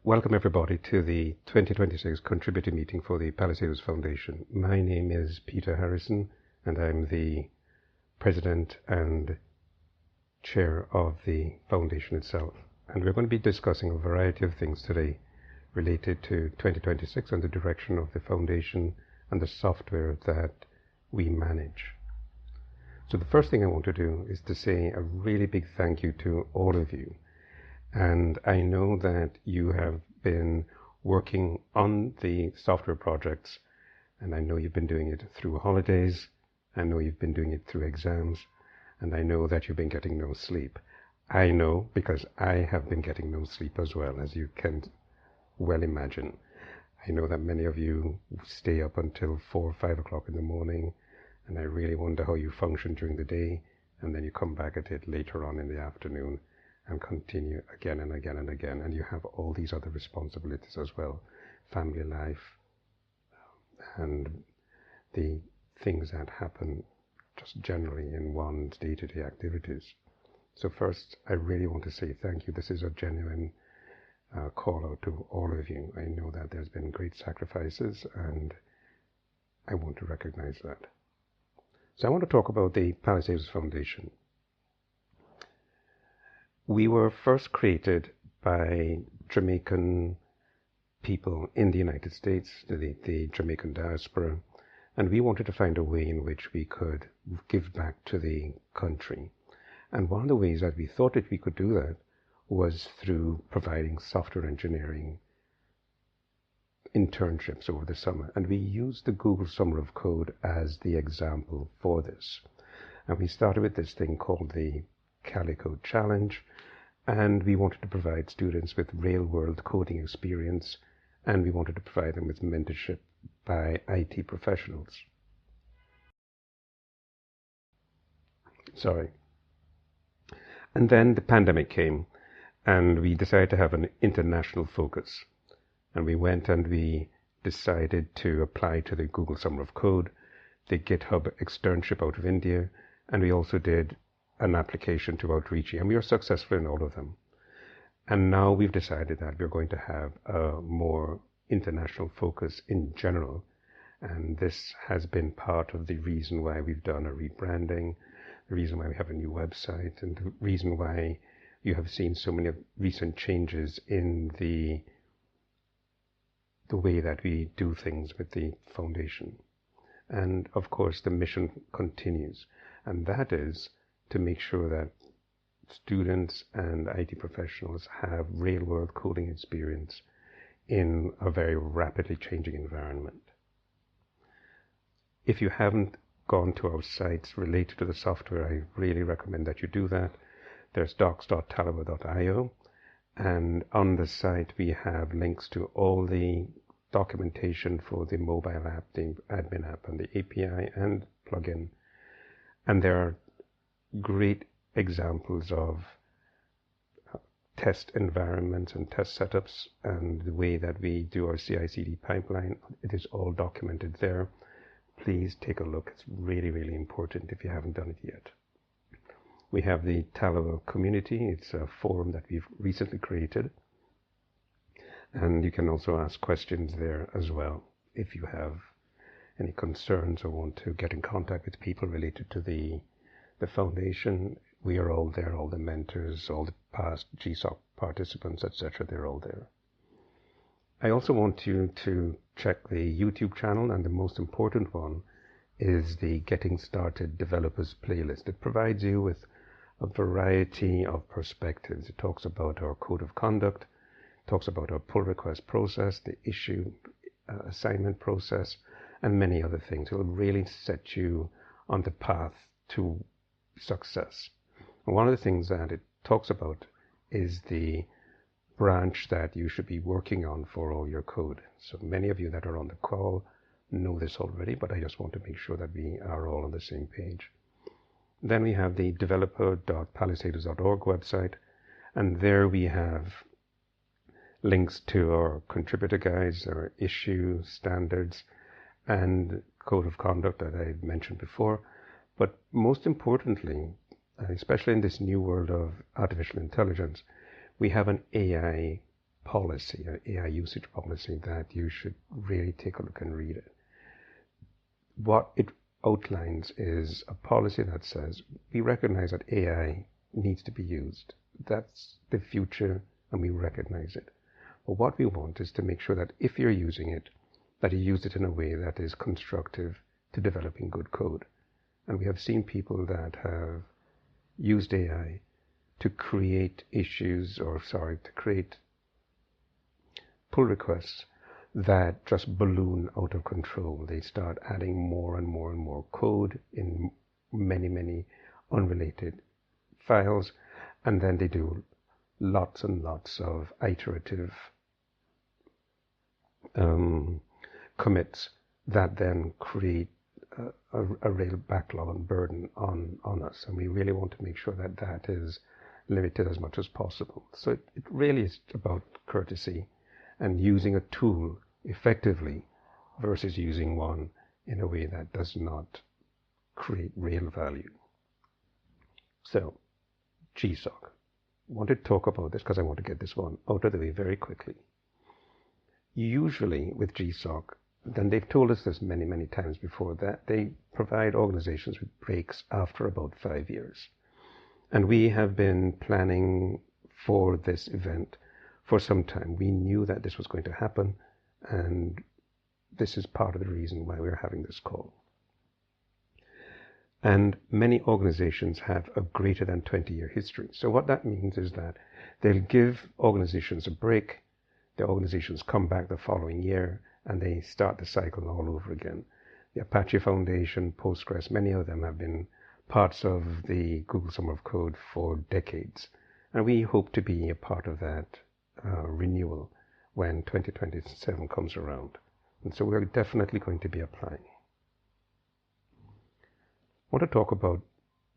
Welcome everybody to the 2026 Contributor Meeting for the Palisados Foundation. My name is Peter Harrison and I'm the President and Chair of the Foundation itself. And we're going to be discussing a variety of things today related to 2026 and the direction of the Foundation and the software that we manage. So the first thing I want to do is to say a really big thank you to all of you. And I know that you have been working on the software projects, and I know you've been doing it through holidays, I know you've been doing it through exams, and I know that you've been getting no sleep. I know because I have been getting no sleep as well, as you can well imagine. I know that many of you stay up until 4 or 5 o'clock in the morning, and I really wonder how you function during the day, and then you come back at it later on in the afternoon and continue again and again and again. And you have all these other responsibilities as well, family life, and the things that happen just generally in one's day-to-day activities. So first, I really want to say thank you. This is a genuine call out to all of you. I know that there's been great sacrifices, and I want to recognize that. So I want to talk about the Palisados Foundation. We were first created by Jamaican people in the United States, the Jamaican diaspora, and we wanted to find a way in which we could give back to the country. And one of the ways that we thought that we could do that was through providing software engineering internships over the summer. And we used the Google Summer of Code as the example for this. And we started with this thing called the Calico Challenge, and we wanted to provide students with real-world coding experience, and we wanted to provide them with mentorship by IT professionals. And then the pandemic came, and we decided to have an international focus. And we went and we decided to apply to the Google Summer of Code, the GitHub externship out of India, and we also did an application to Outreachy, and we were successful in all of them. And now we've decided that we're going to have a more international focus in general, and this has been part of the reason why we've done a rebranding, the reason why we have a new website, and the reason why you have seen so many recent changes in the way that we do things with the foundation. And of course the mission continues, and that is to make sure that students and IT professionals have real-world coding experience in a very rapidly changing environment. If you haven't gone to our sites related to the software, I really recommend that you do that. There's docs.talaba.io, and on the site we have links to all the documentation for the mobile app, the admin app, and the API and plugin. And there are great examples of test environments and test setups and the way that we do our CI/CD pipeline. It is all documented there. Please take a look. It's really, really important if you haven't done it yet. We have the Talaba community. It's a forum that we've recently created. And you can also ask questions there as well if you have any concerns or want to get in contact with people related to the foundation. We are all there, all the mentors, all the past GSOC participants, etc. They're all there. I also want you to check the YouTube channel, and the most important one is the Getting Started Developers playlist. It provides you with a variety of perspectives. It talks about our code of conduct, talks about our pull request process, the issue assignment process, and many other things. It will really set you on the path to success. And one of the things that it talks about is the branch that you should be working on for all your code. So many of you that are on the call know this already, but I just want to make sure that we are all on the same page. Then we have the developer.palisados.org website, and there we have links to our contributor guides, our issue standards, and code of conduct that I mentioned before. But most importantly, especially in this new world of artificial intelligence, we have an AI policy, an AI usage policy, that you should really take a look and read it. What it outlines is a policy that says we recognize that AI needs to be used. That's the future, and we recognize it. But what we want is to make sure that if you're using it, that you use it in a way that is constructive to developing good code. And we have seen people that have used AI to create to create pull requests that just balloon out of control. They start adding more and more and more code in many, many unrelated files, and then they do lots and lots of iterative commits that then create a real backlog and burden on us. And we really want to make sure that that is limited as much as possible. So it really is about courtesy and using a tool effectively versus using one in a way that does not create real value. So, GSOC. I want to talk about this because I want to get this one out of the way very quickly. Usually with GSOC, then they've told us this many, many times before, that they provide organizations with breaks after about 5 years. And we have been planning for this event for some time. We knew that this was going to happen, and this is part of the reason why we're having this call. And many organizations have a greater than 20-year history. So what that means is that they'll give organizations a break, the organizations come back the following year, and they start the cycle all over again. The Apache Foundation, Postgres, many of them have been parts of the Google Summer of Code for decades. And we hope to be a part of that renewal when 2027 comes around. And so we're definitely going to be applying. I want to talk about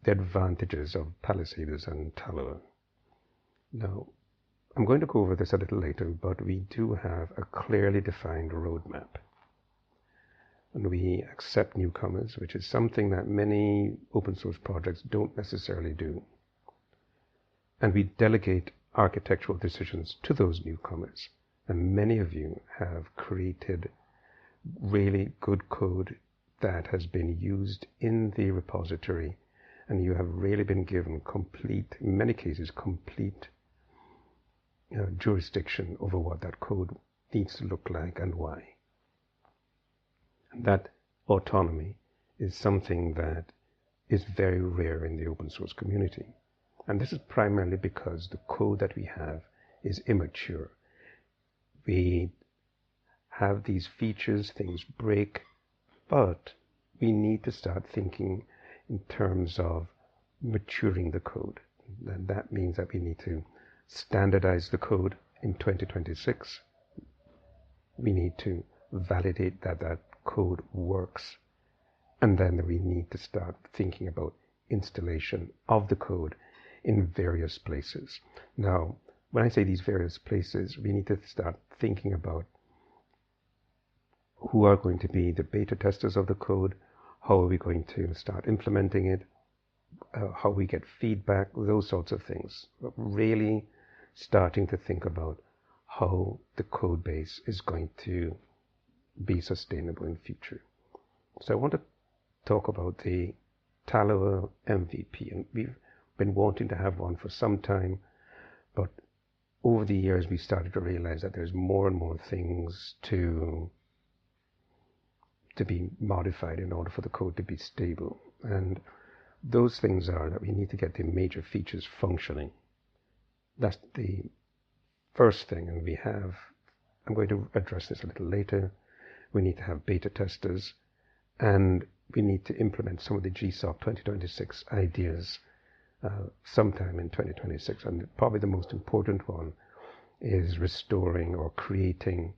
the advantages of Palisados and Talloa. Now, I'm going to go over this a little later, but we do have a clearly defined roadmap. And we accept newcomers, which is something that many open source projects don't necessarily do. And we delegate architectural decisions to those newcomers. And many of you have created really good code that has been used in the repository, and you have really been given complete, in many cases, complete jurisdiction over what that code needs to look like and why. And that autonomy is something that is very rare in the open source community. And this is primarily because the code that we have is immature. We have these features, things break, but we need to start thinking in terms of maturing the code. And that means that we need to standardize the code in 2026. We need to validate that that code works. And then we need to start thinking about installation of the code in various places. Now, when I say these various places, we need to start thinking about who are going to be the beta testers of the code, how are we going to start implementing it, how we get feedback, those sorts of things. But really starting to think about how the code base is going to be sustainable in the future. So I want to talk about the Talloa MVP, and we've been wanting to have one for some time, but over the years we started to realize that there's more and more things to be modified in order for the code to be stable. And those things are that we need to get the major features functioning. That's the first thing, and I'm going to address this a little later. We need to have beta testers, and we need to implement some of the GSOC 2026 ideas sometime in 2026. And probably the most important one is restoring or creating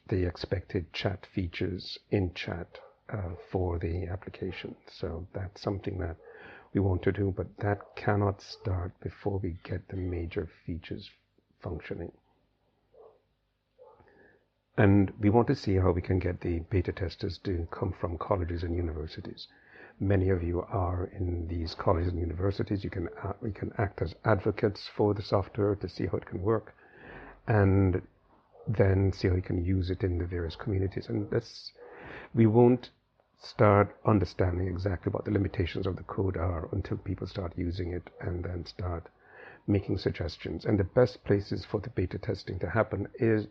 the expected chat features in chat for the application. So that's something that we want to do, but that cannot start before we get the major features functioning. And we want to see how we can get the beta testers to come from colleges and universities. Many of you are in these colleges and universities. We can act as advocates for the software to see how it can work. and then see how you can use it in the various communities. And we won't start understanding exactly what the limitations of the code are until people start using it and then start making suggestions. And the best places for the beta testing to happen is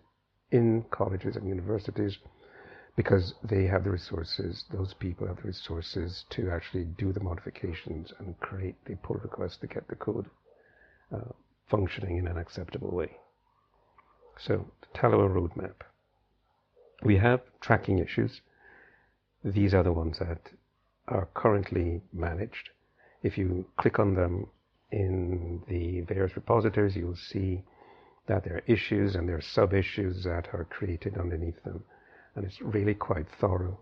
in colleges and universities, because they have the resources, those people have the resources to actually do the modifications and create the pull requests to get the code functioning in an acceptable way. So, the Tallower roadmap. We have tracking issues. These are the ones that are currently managed. If you click on them in the various repositories, you'll see that there are issues and there are sub-issues that are created underneath them. And it's really quite thorough.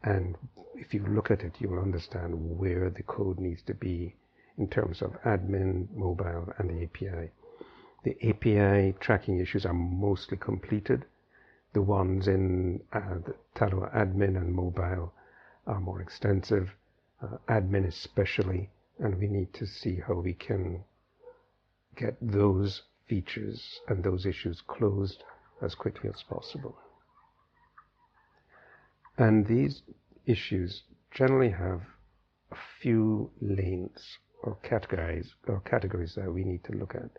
And if you look at it, you will understand where the code needs to be in terms of admin, mobile, and the API. The API tracking issues are mostly completed. The ones in the Tallower admin and mobile are more extensive, admin especially, and we need to see how we can get those features and those issues closed as quickly as possible. And these issues generally have a few lanes or categories that we need to look at.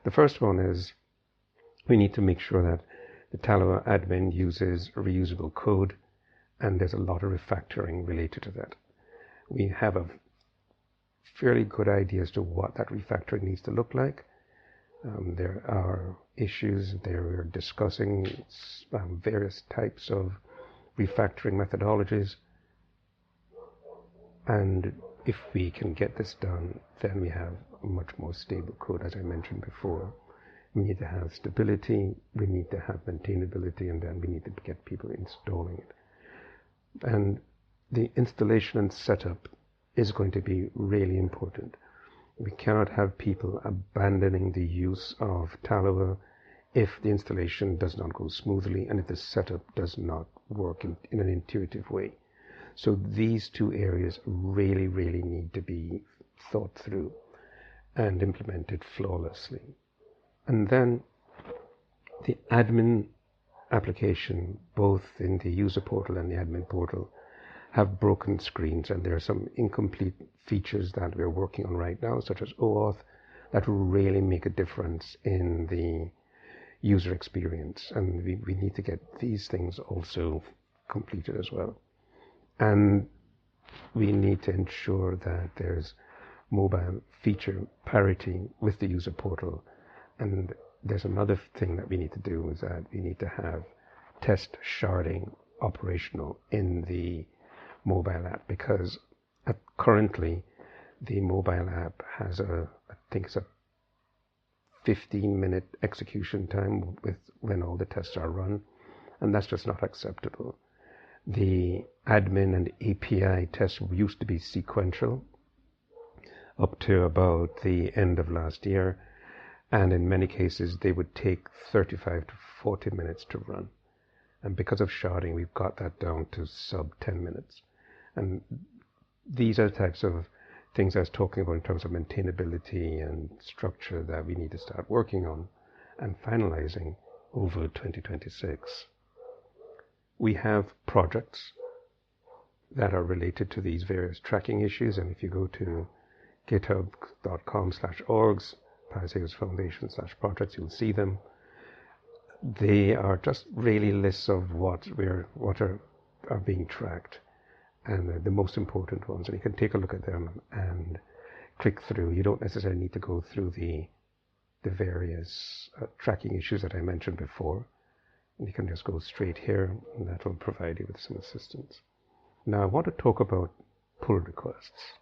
The first one is we need to make sure that the Tallower admin uses reusable code, and there's a lot of refactoring related to that. We have a fairly good idea as to what that refactoring needs to look like. There are issues there. We're discussing various types of refactoring methodologies, and if we can get this done, then we have a much more stable code. As I mentioned before, we need to have stability, we need to have maintainability, and then we need to get people installing it. And the installation and setup is going to be really important. We cannot have people abandoning the use of Tallower if the installation does not go smoothly and if the setup does not work in an intuitive way. So these two areas really, really need to be thought through and implemented flawlessly. And then the admin application, both in the user portal and the admin portal, have broken screens, and there are some incomplete features that we're working on right now, such as OAuth, that will really make a difference in the user experience. And we need to get these things also completed as well. And we need to ensure that there's mobile feature parity with the user portal. And there's another thing that we need to do, is that we need to have test sharding operational in the mobile app, because currently the mobile app has I think it's a 15-minute execution time when all the tests are run, and that's just not acceptable. The admin and API tests used to be sequential up to about the end of last year, and in many cases they would take 35 to 40 minutes to run. And because of sharding, we've got that down to sub 10 minutes. And these are the types of things I was talking about in terms of maintainability and structure that we need to start working on and finalizing over 2026. We have projects that are related to these various tracking issues, and if you go to github.com/orgs, Parasails Foundation /projects, you'll see them. They are just really lists of what are being tracked, and the most important ones, and you can take a look at them and click through. You don't necessarily need to go through the various tracking issues that I mentioned before. And you can just go straight here, and that will provide you with some assistance. Now I want to talk about pull requests.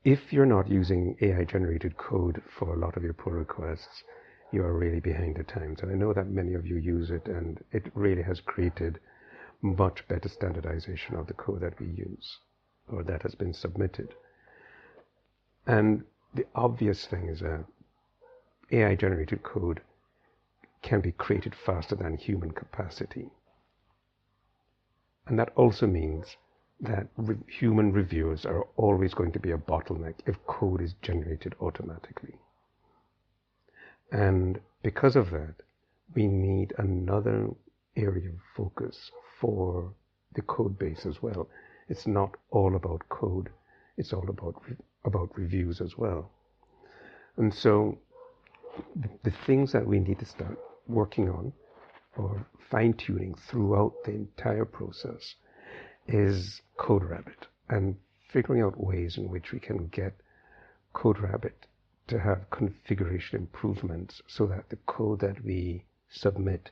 If you're not using AI-generated code for a lot of your pull requests, you are really behind the times. And I know that many of you use it, and it really has created much better standardization of the code that we use, or that has been submitted. And the obvious thing is that AI-generated code can be created faster than human capacity. And that also means that human reviewers are always going to be a bottleneck if code is generated automatically. And because of that, we need another area of focus for the code base as well. It's not all about code. It's all about reviews as well. And so the things that we need to start working on or fine-tuning throughout the entire process is CodeRabbit, and figuring out ways in which we can get CodeRabbit to have configuration improvements so that the code that we submit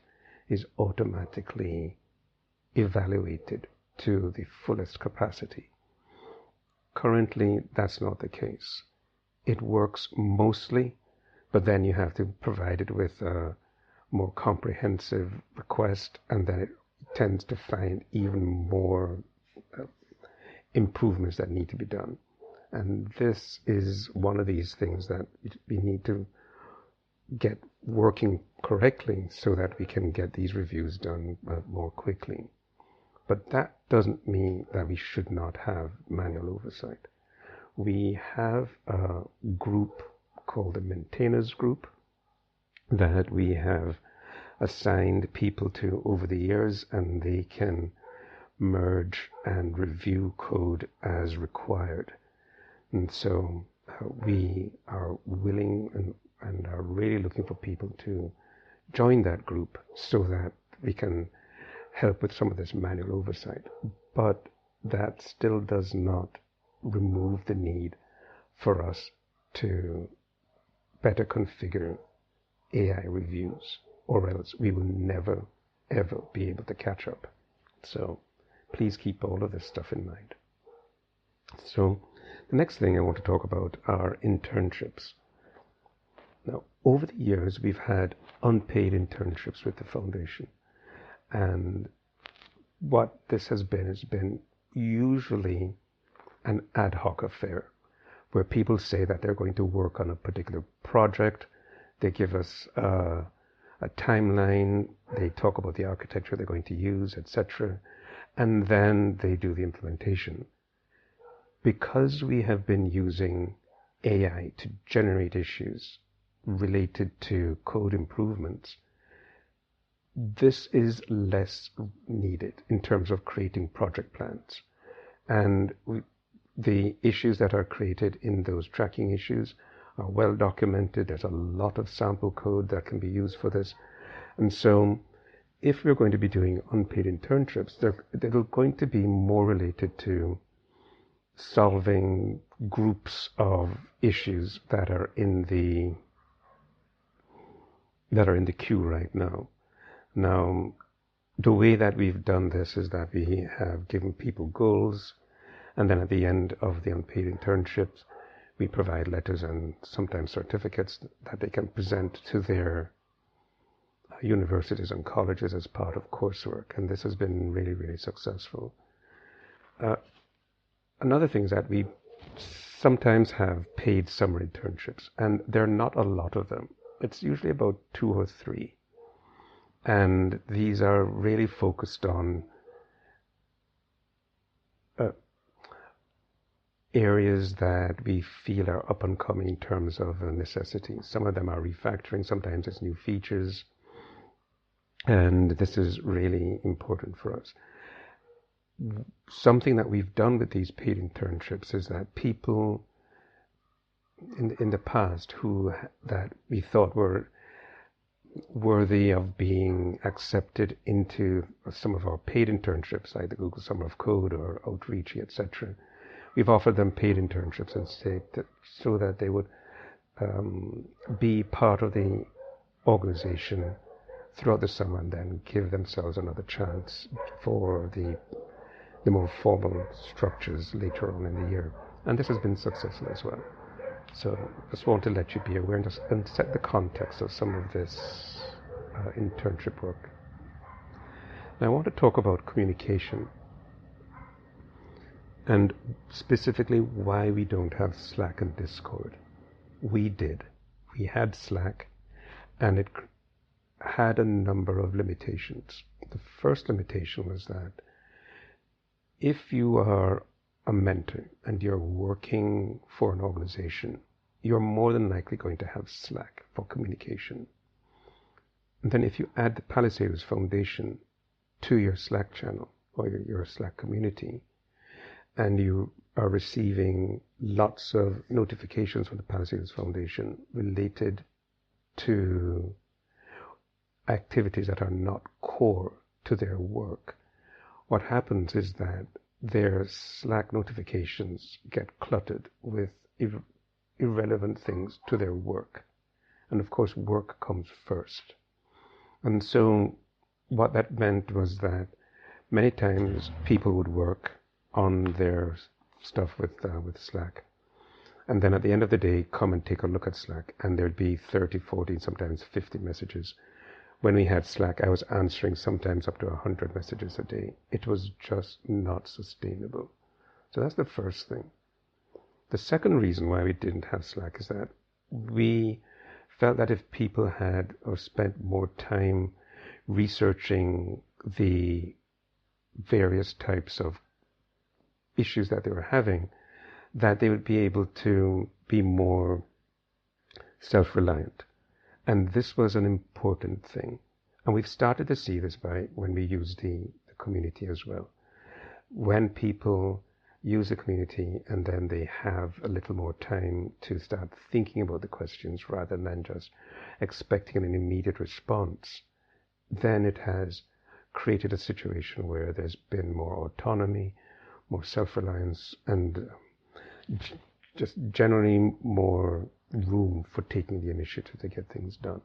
is automatically evaluated to the fullest capacity. Currently, that's not the case. It works mostly, but then you have to provide it with a more comprehensive request, and then it tends to find even more improvements that need to be done. And this is one of these things that we need to get working correctly so that we can get these reviews done more quickly. But that doesn't mean that we should not have manual oversight. We have a group called the Maintainers Group that we have assigned people to over the years, and they can merge and review code as required. And so we are willing and are really looking for people to join that group so that we can help with some of this manual oversight. But that still does not remove the need for us to better configure AI reviews, or else we will never, ever be able to catch up. So please keep all of this stuff in mind. So the next thing I want to talk about are internships. Now, over the years, we've had unpaid internships with the foundation. And what this has been usually an ad hoc affair, where people say that they're going to work on a particular project. They give us a timeline. They talk about the architecture they're going to use, etc. And then they do the implementation. Because we have been using AI to generate issues related to code improvements, this is less needed in terms of creating project plans. And the issues that are created in those tracking issues are well documented. There's a lot of sample code that can be used for this. And so if we're going to be doing unpaid internships, they're going to be more related to solving groups of issues that are in the queue right now. Now, the way that we've done this is that we have given people goals, and then at the end of the unpaid internships, we provide letters and sometimes certificates that they can present to their universities and colleges as part of coursework, and this has been really, really successful. Another thing is that we sometimes have paid summer internships, and there are not a lot of them. It's usually about 2 or 3. And these are really focused on areas that we feel are up and coming in terms of necessity. Some of them are refactoring, sometimes it's new features, and this is really important for us. Something that we've done with these paid internships is that people in the past that we thought were worthy of being accepted into some of our paid internships, like the Google Summer of Code or Outreachy, etc. We've offered them paid internships instead, so that they would be part of the organization throughout the summer and then give themselves another chance for the more formal structures later on in the year. And this has been successful as well. So just want to let you be aware and set the context of some of this internship work. Now I want to talk about communication, and specifically why we don't have Slack and Discord. We had Slack, and it had a number of limitations. The first limitation was that if you are a mentor and you're working for an organization, you're more than likely going to have Slack for communication. And then if you add the Palisados Foundation to your Slack channel or your Slack community, and you are receiving lots of notifications from the Palisados Foundation related to activities that are not core to their work, what happens is that their Slack notifications get cluttered with irrelevant things to their work. And of course, work comes first. And so what that meant was that many times people would work on their stuff with Slack, and then at the end of the day come and take a look at Slack, and there'd be 30, 40, sometimes 50 messages. When we had Slack, I was answering sometimes up to 100 messages a day. It was just not sustainable. So that's the first thing. The second reason why we didn't have Slack is that we felt that if people had or spent more time researching the various types of issues that they were having, that they would be able to be more self-reliant. And this was an important thing. And we've started to see this by when we use the community as well. When people use the community and then they have a little more time to start thinking about the questions rather than just expecting an immediate response, then it has created a situation where there's been more autonomy, more self-reliance, and just generally more room for taking the initiative to get things done.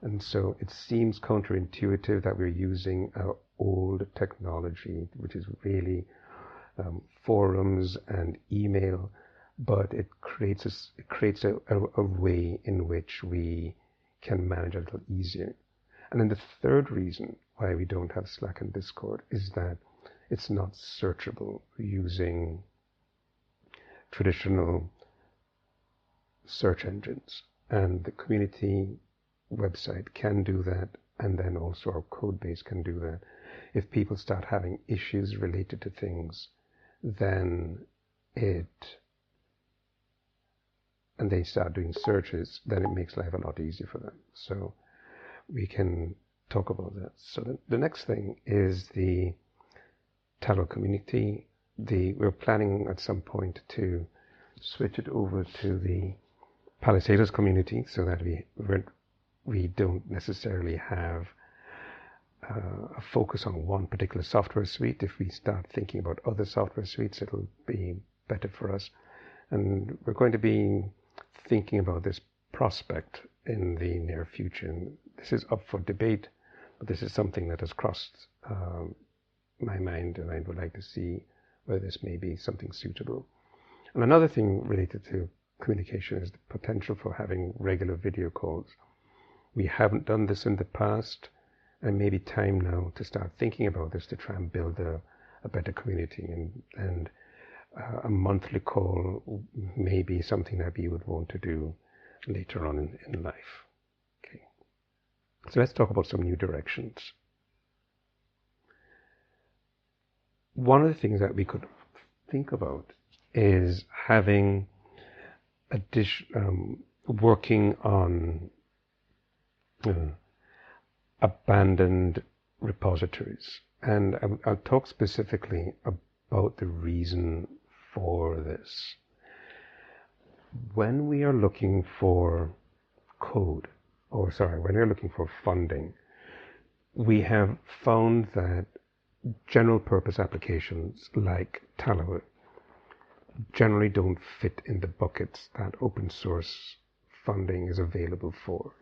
And so it seems counterintuitive that we're using our old technology, which is really forums and email, but it creates a way in which we can manage a little easier. And then the third reason why we don't have Slack and Discord is that it's not searchable using traditional search engines. And the community website can do that, and then also our code base can do that. If people start having issues related to things, then and they start doing searches, then it makes life a lot easier for them. So we can talk about that. So the next thing is the Tallow community. We're planning at some point to switch it over to the Palisados community so that we don't necessarily have a focus on one particular software suite. If we start thinking about other software suites, it'll be better for us. And we're going to be thinking about this prospect in the near future. And this is up for debate, but this is something that has crossed my mind, and I would like to see whether this may be something suitable. And another thing related to communication is the potential for having regular video calls. We haven't done this in the past, and maybe time now to start thinking about this to try and build a better community. And a monthly call may be something that we would want to do later on in life. Okay. So let's talk about some new directions. One of the things that we could think about is having working on abandoned repositories. And I'll talk specifically about the reason for this. When we are looking for code, when we're looking for funding, we have found that general purpose applications like Tallow generally don't fit in the buckets that open source funding is available for.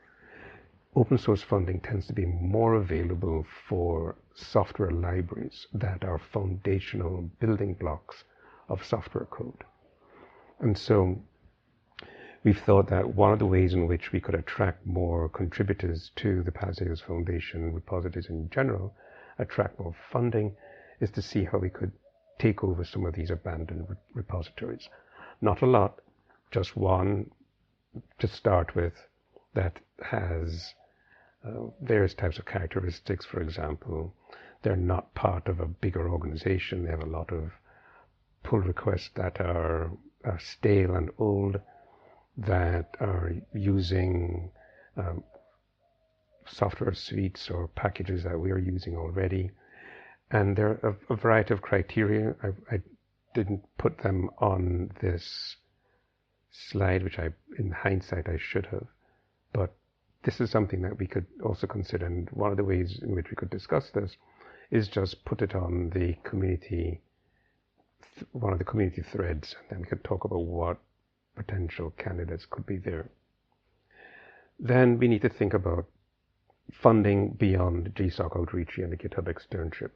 Open source funding tends to be more available for software libraries that are foundational building blocks of software code. And so we've thought that one of the ways in which we could attract more contributors to the Palisados Foundation repositories in general, attract more funding, is to see how we could take over some of these abandoned repositories. Not a lot, just one to start with that has various types of characteristics. For example, they're not part of a bigger organization. They have a lot of pull requests that are stale and old. that are using software suites or packages that we are using already. And there are a variety of criteria. I didn't put them on this slide, which in hindsight, I should have. But this is something that we could also consider. And one of the ways in which we could discuss this is just put it on the community, one of the community threads, and then we could talk about what potential candidates could be there. Then we need to think about funding beyond GSOC Outreach and the GitHub externship.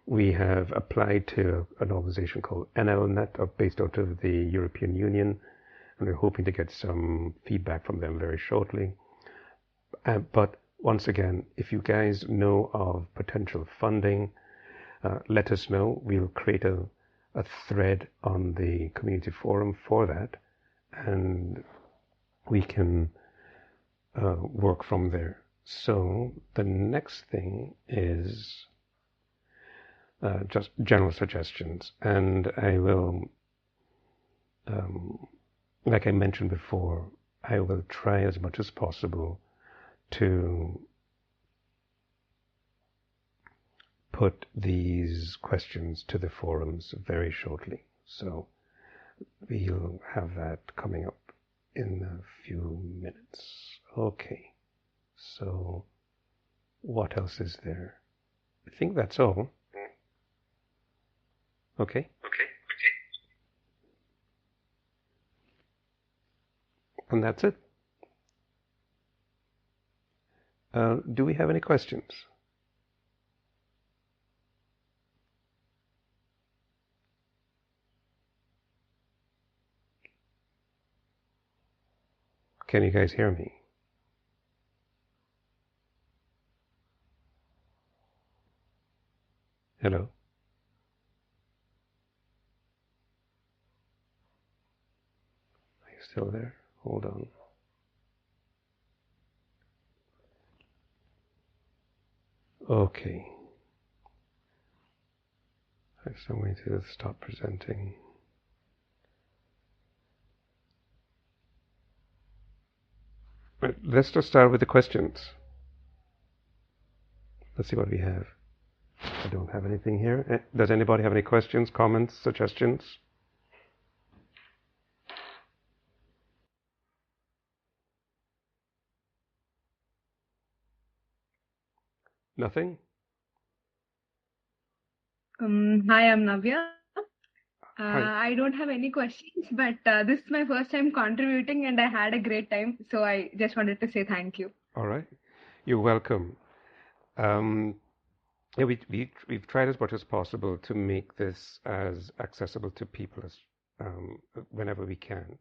We have applied to an organization called NLNet, based out of the European Union, and we're hoping to get some feedback from them very shortly. But once again, if you guys know of potential funding, let us know. We'll create a thread on the community forum for that, and we can work from there. So the next thing is just general suggestions, and I will, like I mentioned before, I will try as much as possible to put these questions to the forums very shortly. So we'll have that coming up in a few minutes. Okay. So what else is there? I think that's all. Okay. And that's it. Do we have any questions? Can you guys hear me? Hello? Are you still there? Hold on. Okay. There's some way to stop presenting. But let's just start with the questions. Let's see what we have. I don't have anything here. Does anybody have any questions, comments, suggestions? Nothing? Hi, I'm Navya. Hi. I don't have any questions, but this is my first time contributing and I had a great time. So I just wanted to say thank you. All right. You're welcome. Yeah, we've tried as much as possible to make this as accessible to people as whenever we can.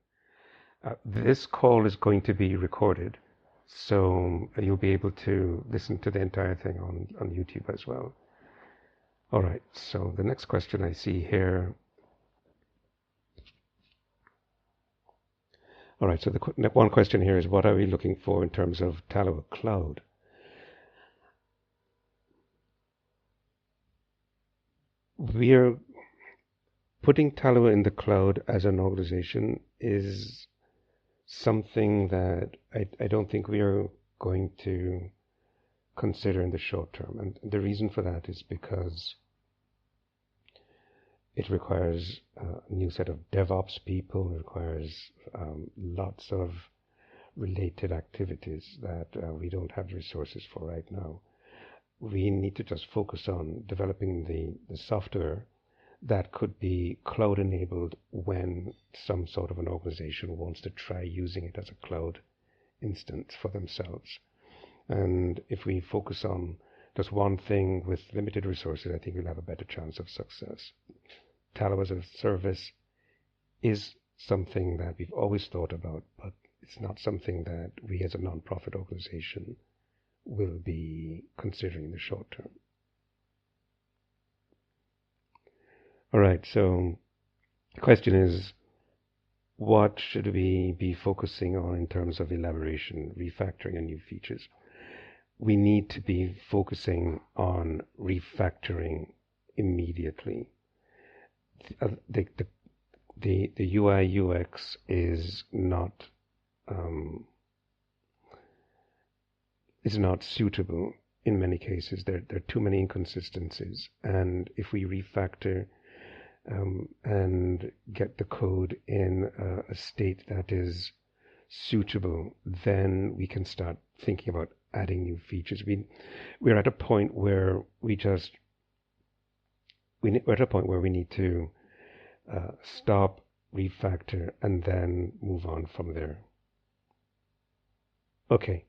This call is going to be recorded, so you'll be able to listen to the entire thing on YouTube as well. All right, so the next question I see here. All right, so the one question here is, what are we looking for in terms of Tallowa Cloud? We're putting Tallowa in the cloud as an organization is something that I don't think we are going to consider in the short term. And the reason for that is because it requires a new set of DevOps people. It requires lots of related activities that we don't have the resources for right now. We need to just focus on developing the software that could be cloud enabled when some sort of an organization wants to try using it as a cloud instance for themselves. And if we focus on just one thing with limited resources, I think we'll have a better chance of success. Tallowa as a service is something that we've always thought about, but it's not something that we as a non-profit organization will be considering in the short term. All right, so the question is, what should we be focusing on in terms of elaboration, refactoring, and new features? We need to be focusing on refactoring immediately. The UI UX is not is not suitable in many cases. There are too many inconsistencies, and if we refactor and get the code in a state that is suitable, then we can start thinking about adding new features. We're at a point where we're at a point where we need to stop, refactor, and then move on from there. Okay.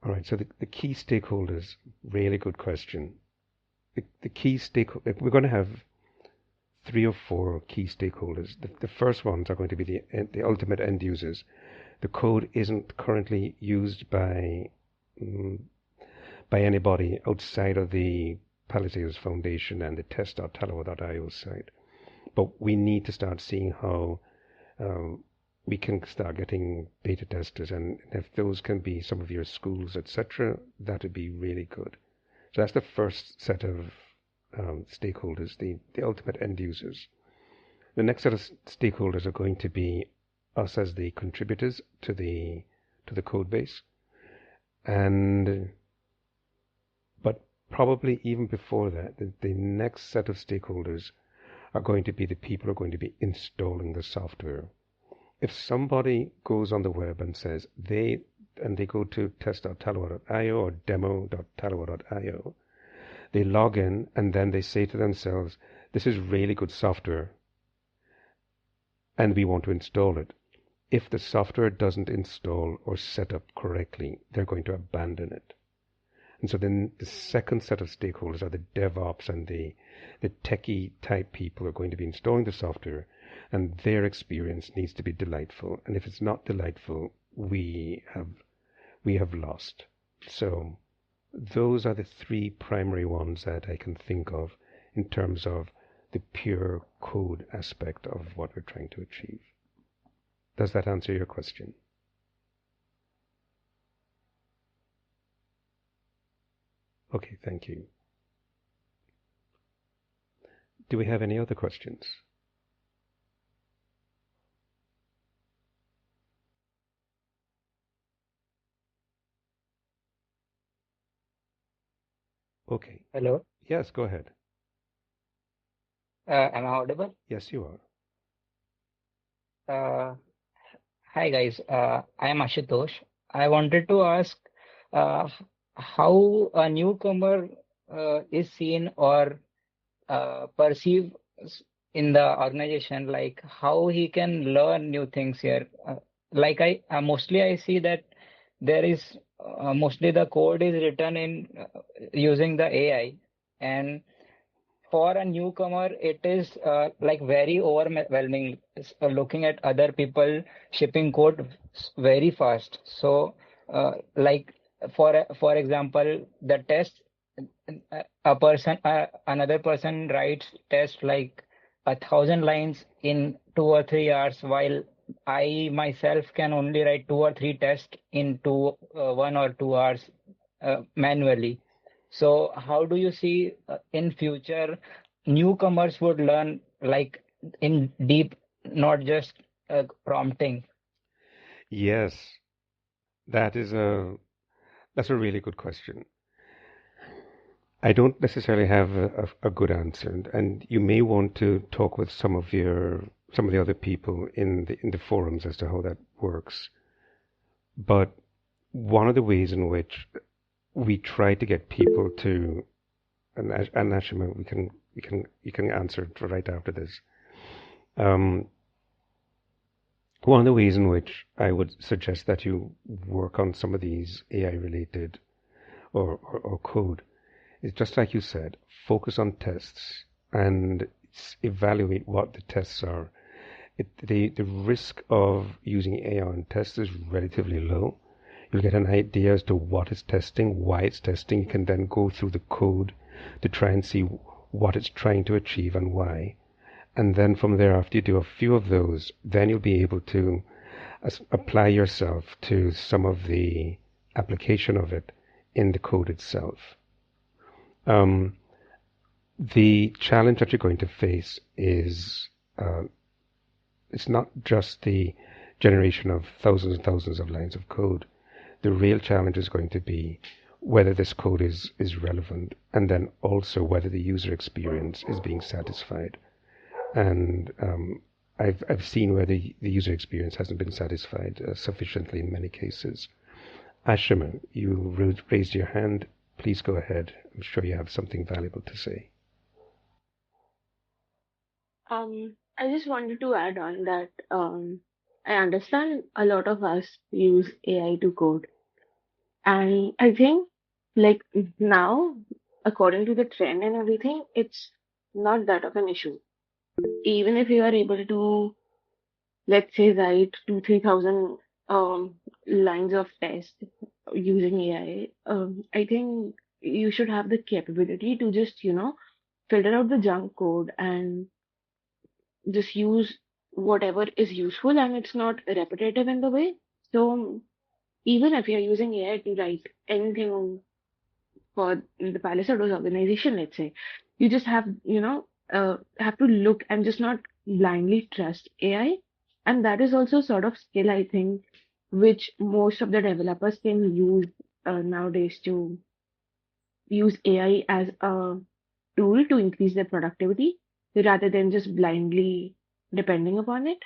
All right. So the key stakeholders, really good question. The key stakeholders, we're going to have 3 or 4 key stakeholders. The first ones are going to be the ultimate end users. The code isn't currently used by anybody outside of the Palisades Foundation and the test.talawar.io site. But we need to start seeing how we can start getting beta testers, and if those can be some of your schools, etc., that would be really good. So that's the first set of stakeholders, the ultimate end users. The next set of stakeholders are going to be us as the contributors to the code base, but probably even before that, the next set of stakeholders are going to be the people who are going to be installing the software. If somebody goes on the web and says they go to test.talawar.io or demo.talawar.io, they log in and then they say to themselves, this is really good software and we want to install it. If the software doesn't install or set up correctly, they're going to abandon it. And so then the second set of stakeholders are the DevOps and the techie type people who are going to be installing the software, and their experience needs to be delightful. And if it's not delightful, we have lost. So those are the 3 primary ones that I can think of in terms of the pure code aspect of what we're trying to achieve. Does that answer your question? Okay, thank you. Do we have any other questions? Okay. Hello. Yes, go ahead. Am I audible? Yes, you are. Hi guys. I am Ashutosh. I wanted to ask how a newcomer is seen or perceived in the organization, like how he can learn new things here. Like mostly I see that there is mostly the code is written in using the AI, and for a newcomer, it is like very overwhelming looking at other people shipping code very fast. So, like for example, the test, another person writes test like 1,000 lines in 2 or 3 hours, while I myself can only write 2 or 3 tests in 1 or 2 hours manually. So how do you see in future newcomers would learn like in deep, not just prompting? Yes, that's a really good question. I don't necessarily have a good answer, and you may want to talk with some of the other people in the forums as to how that works. But one of the ways in which we try to get people to, and Ashima, you can answer it right after this. One of the ways in which I would suggest that you work on some of these AI-related or code is just like you said, focus on tests and evaluate what the tests are. The risk of using AI on tests is relatively low. You'll get an idea as to what it's testing, why it's testing. You can then go through the code to try and see what it's trying to achieve and why. And then from there, after you do a few of those, then you'll be able to apply yourself to some of the application of it in the code itself. The challenge that you're going to face is it's not just the generation of thousands and thousands of lines of code. The real challenge is going to be whether this code is relevant, and then also whether the user experience is being satisfied. And I've seen where the user experience hasn't been satisfied sufficiently in many cases. Ashima, you raised your hand. Please go ahead. I'm sure you have something valuable to say. I just wanted to add on that I understand a lot of us use AI to code, and I think like now, according to the trend and everything, it's not that of an issue. Even if you are able to, let's say, write 2-3 thousand lines of text using AI, I think you should have the capability to just, filter out the junk code and just use whatever is useful and it's not repetitive in the way. So even if you're using AI to write anything for the Palisadoes organization, let's say, you just have to look and just not blindly trust AI. And that is also sort of skill, I think, which most of the developers can use nowadays to use AI as a tool to increase their productivity rather than just blindly depending upon it.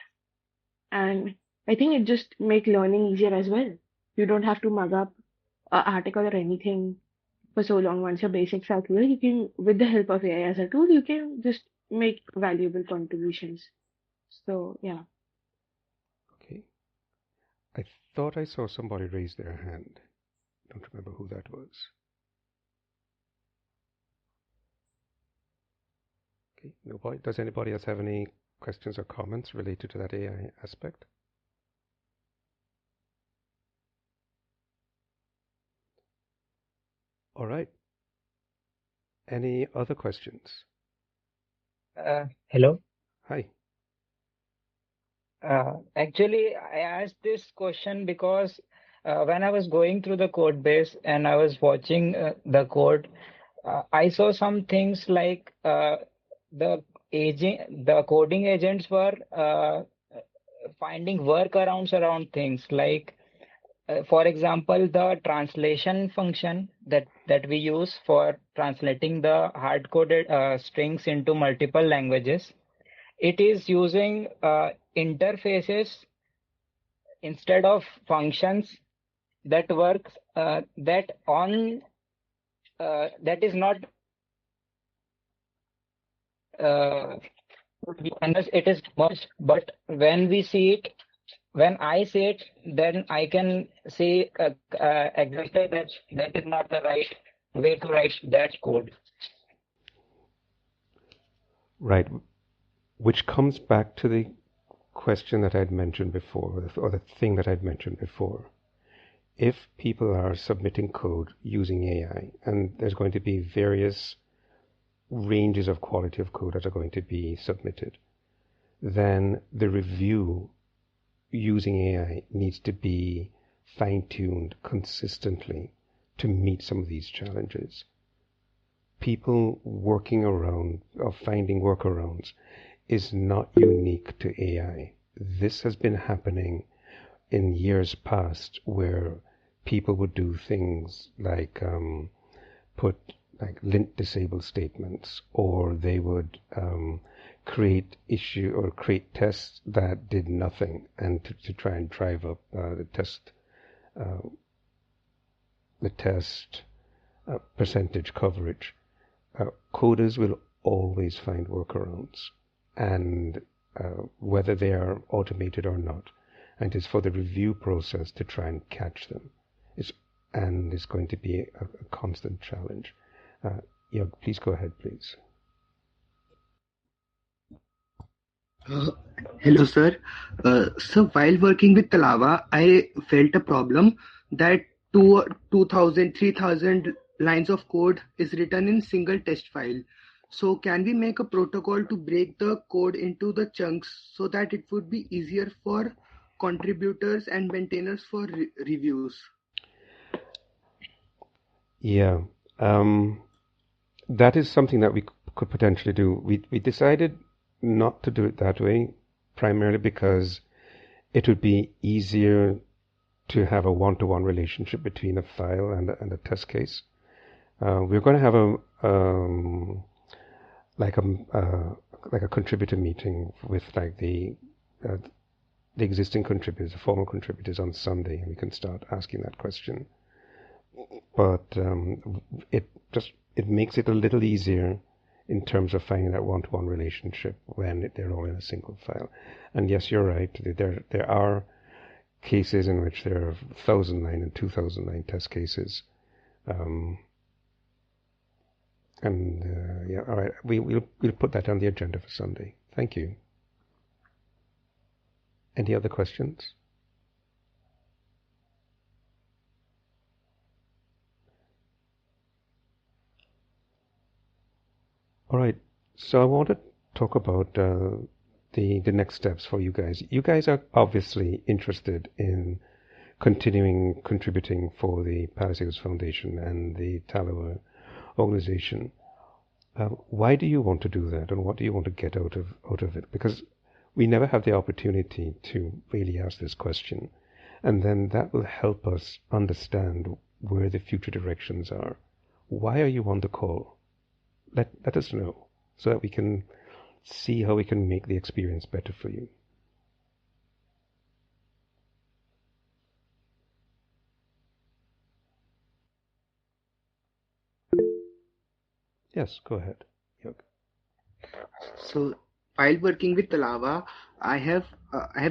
And I think it just make learning easier as well. You don't have to mug up an article or anything for so long. Once your basics are clear, you can, with the help of AI as a tool, you can just make valuable contributions. So yeah. Okay. I thought I saw somebody raise their hand. Don't remember who that was. Okay, nobody. Does anybody else have any questions or comments related to that AI aspect? All right. Any other questions? Hello. Hi. Actually, I asked this question because when I was going through the code base and I was watching the code, I saw some things like the the coding agents were finding workarounds around things like, for example, the translation function that we use for translating the hard-coded strings into multiple languages. It is using interfaces instead of functions that works that is not unless it is merged, but when I see it, then I can say exactly that is not the right way to write that code. Right. Which comes back to the question that I'd mentioned before, or the thing that I'd mentioned before. If people are submitting code using AI, and there's going to be various ranges of quality of code that are going to be submitted, then the review using AI needs to be fine-tuned consistently to meet some of these challenges. People working around or finding workarounds is not unique to AI. This has been happening in years past where people would do things like put like lint disable statements, or they would create tests that did nothing, and to try and drive up the test percentage coverage. Coders will always find workarounds, and whether they are automated or not, and it's for the review process to try and catch them. It's going to be a constant challenge. Yog, please go ahead, please. Hello, sir. So while working with Talava, I felt a problem that 2,000, 3,000 lines of code is written in single test file. So can we make a protocol to break the code into the chunks so that it would be easier for contributors and maintainers for reviews? Yeah, that is something that we could potentially do. We decided not to do it that way, primarily because it would be easier to have a one-to-one relationship between a file and a test case. We're going to have like a contributor meeting with like the existing contributors, the formal contributors on Sunday, and we can start asking that question. But it makes it a little easier in terms of finding that one-to-one relationship when they're all in a single file. And yes, you're right. There are cases in which there are 1,000-line and 2,000-line test cases. Yeah, all right. We'll put that on the agenda for Sunday. Thank you. Any other questions? All right. So I want to talk about the next steps for you guys. You guys are obviously interested in continuing contributing for the Palisades Foundation and the Tallowa organization. Why do you want to do that, and what do you want to get out of it? Because we never have the opportunity to really ask this question, and then that will help us understand where the future directions are. Why are you on the call? Let us know so that we can see how we can make the experience better for you. Yes, go ahead. Yog. So while working with Talava, I have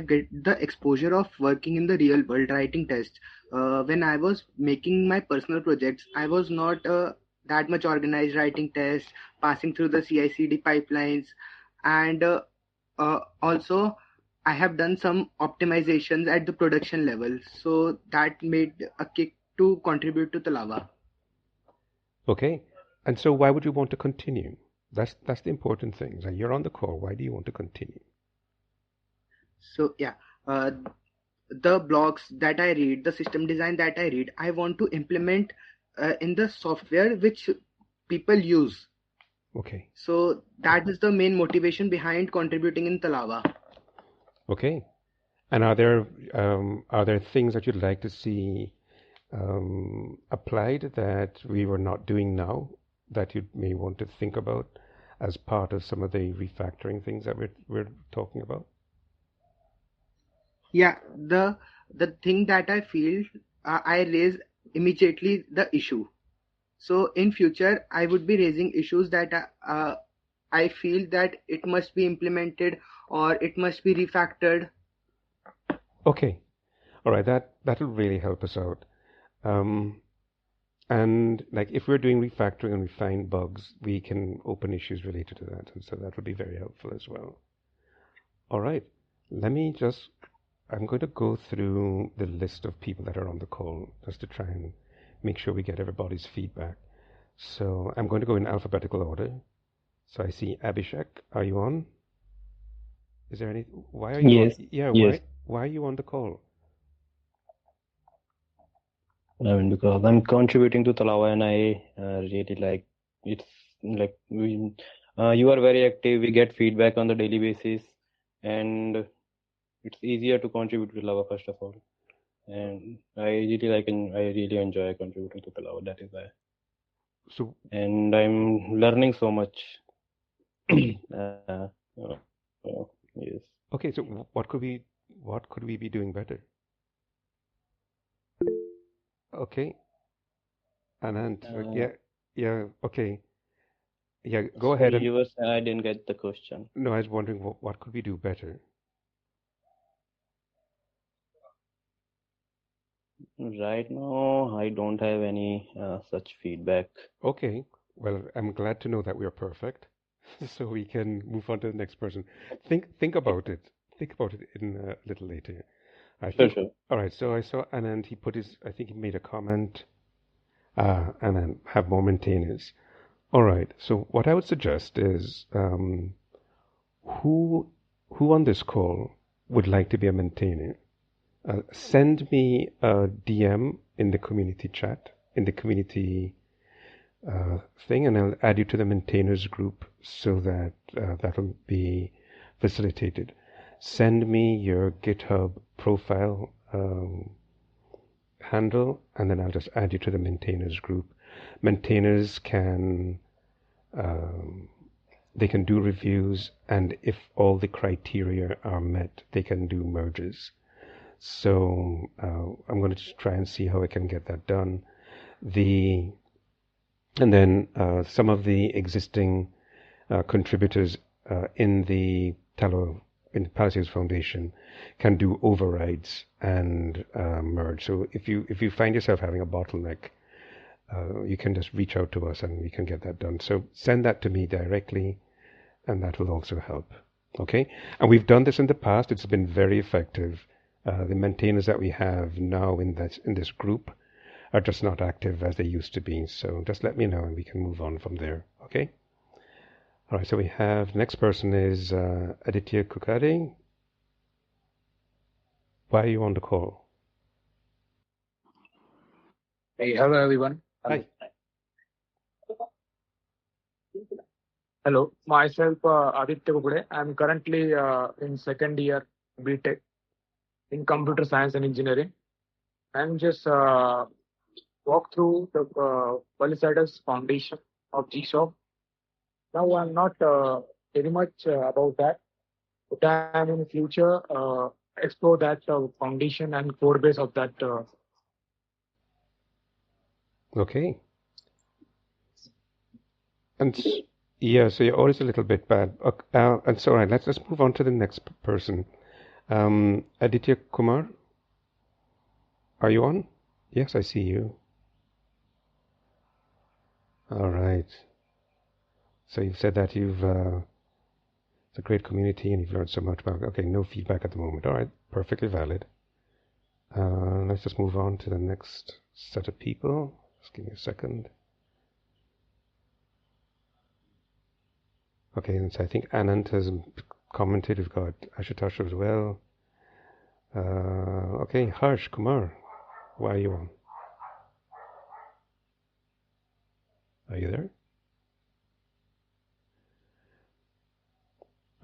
get the exposure of working in the real world writing tests. When I was making my personal projects, I was not that much organized writing tests, passing through the CI/CD pipelines, and also I have done some optimizations at the production level. So that made a kick to contribute to Talava. Okay. And so why would you want to continue? That's the important thing. So you're on the call. Why do you want to continue? So yeah, the blogs that I read, the system design that I read, I want to implement in the software which people use. Okay. So that is the main motivation behind contributing in Talava. Okay. And are there things that you'd like to see applied that we were not doing now that you may want to think about as part of some of the refactoring things that we're talking about? Yeah, the thing that I feel I raise immediately the issue. So in future, I would be raising issues that I feel that it must be implemented or it must be refactored. Okay. All right. That'll really help us out. And like if we're doing refactoring and we find bugs, we can open issues related to that. And so that would be very helpful as well. All right. I'm going to go through the list of people that are on the call just to try and make sure we get everybody's feedback. So I'm going to go in alphabetical order. So I see Abhishek. Are you on? Is there any? Why are you? Yes, On? Yeah. yes. Why are you on the call? I mean, because I'm contributing to Talava and I really like it's like you are very active. We get feedback on the daily basis, and it's easier to contribute to Talava first of all. And I really like and I really enjoy contributing to Talava. That is why. So And I'm learning so much. okay. Yes. Okay. So what could we be doing better? Okay. Anand. Yeah. Okay. Yeah. Go ahead. Sorry, I didn't get the question. No, I was wondering what could we do better? Right now, I don't have any such feedback. Okay. Well, I'm glad to know that we are perfect, so we can move on to the next person. Think about it. Think about it in a little later. I think. Sure. All right. So I saw Anand. I think he made a comment. And then have more maintainers. All right. So what I would suggest is, who on this call would like to be a maintainer? Send me a DM in the community chat, in the community thing, and I'll add you to the maintainers group so that that'll be facilitated. Send me your GitHub profile handle, and then I'll just add you to the maintainers group. Maintainers can they can do reviews, and if all the criteria are met, they can do merges. So I'm going to just try and see how I can get that done. And then some of the existing contributors in the Palisades Foundation can do overrides and merge. So if you find yourself having a bottleneck, you can just reach out to us and we can get that done. So send that to me directly, and that will also help. Okay? And we've done this in the past. It's been very effective. The maintainers that we have now in this group are just not active as they used to be. So just let me know and we can move on from there. Okay? All right, so we have, next person is Aditya Kukade. Why are you on the call? Hey, hello everyone. Hi. Hello, myself Aditya Kukade. I'm currently in second year BTech in computer science and engineering. I'm just walk through the Palisades Foundation of GSOC. Now I'm not very much about that, but I'm in the future explore that foundation and core base of that. Okay. And yeah, so your audio is a little bit bad. And so, all right, let's move on to the next person. Aditya Kumar, are you on? Yes, I see you. All right. So you've said that it's a great community and you've learned so much about. Okay, no feedback at the moment. All right, perfectly valid. Let's just move on to the next set of people. Just give me a second. Okay, and so I think Anand has commented. We've got Ashutosh as well. Okay, Harsh Kumar, why are you on? Are you there?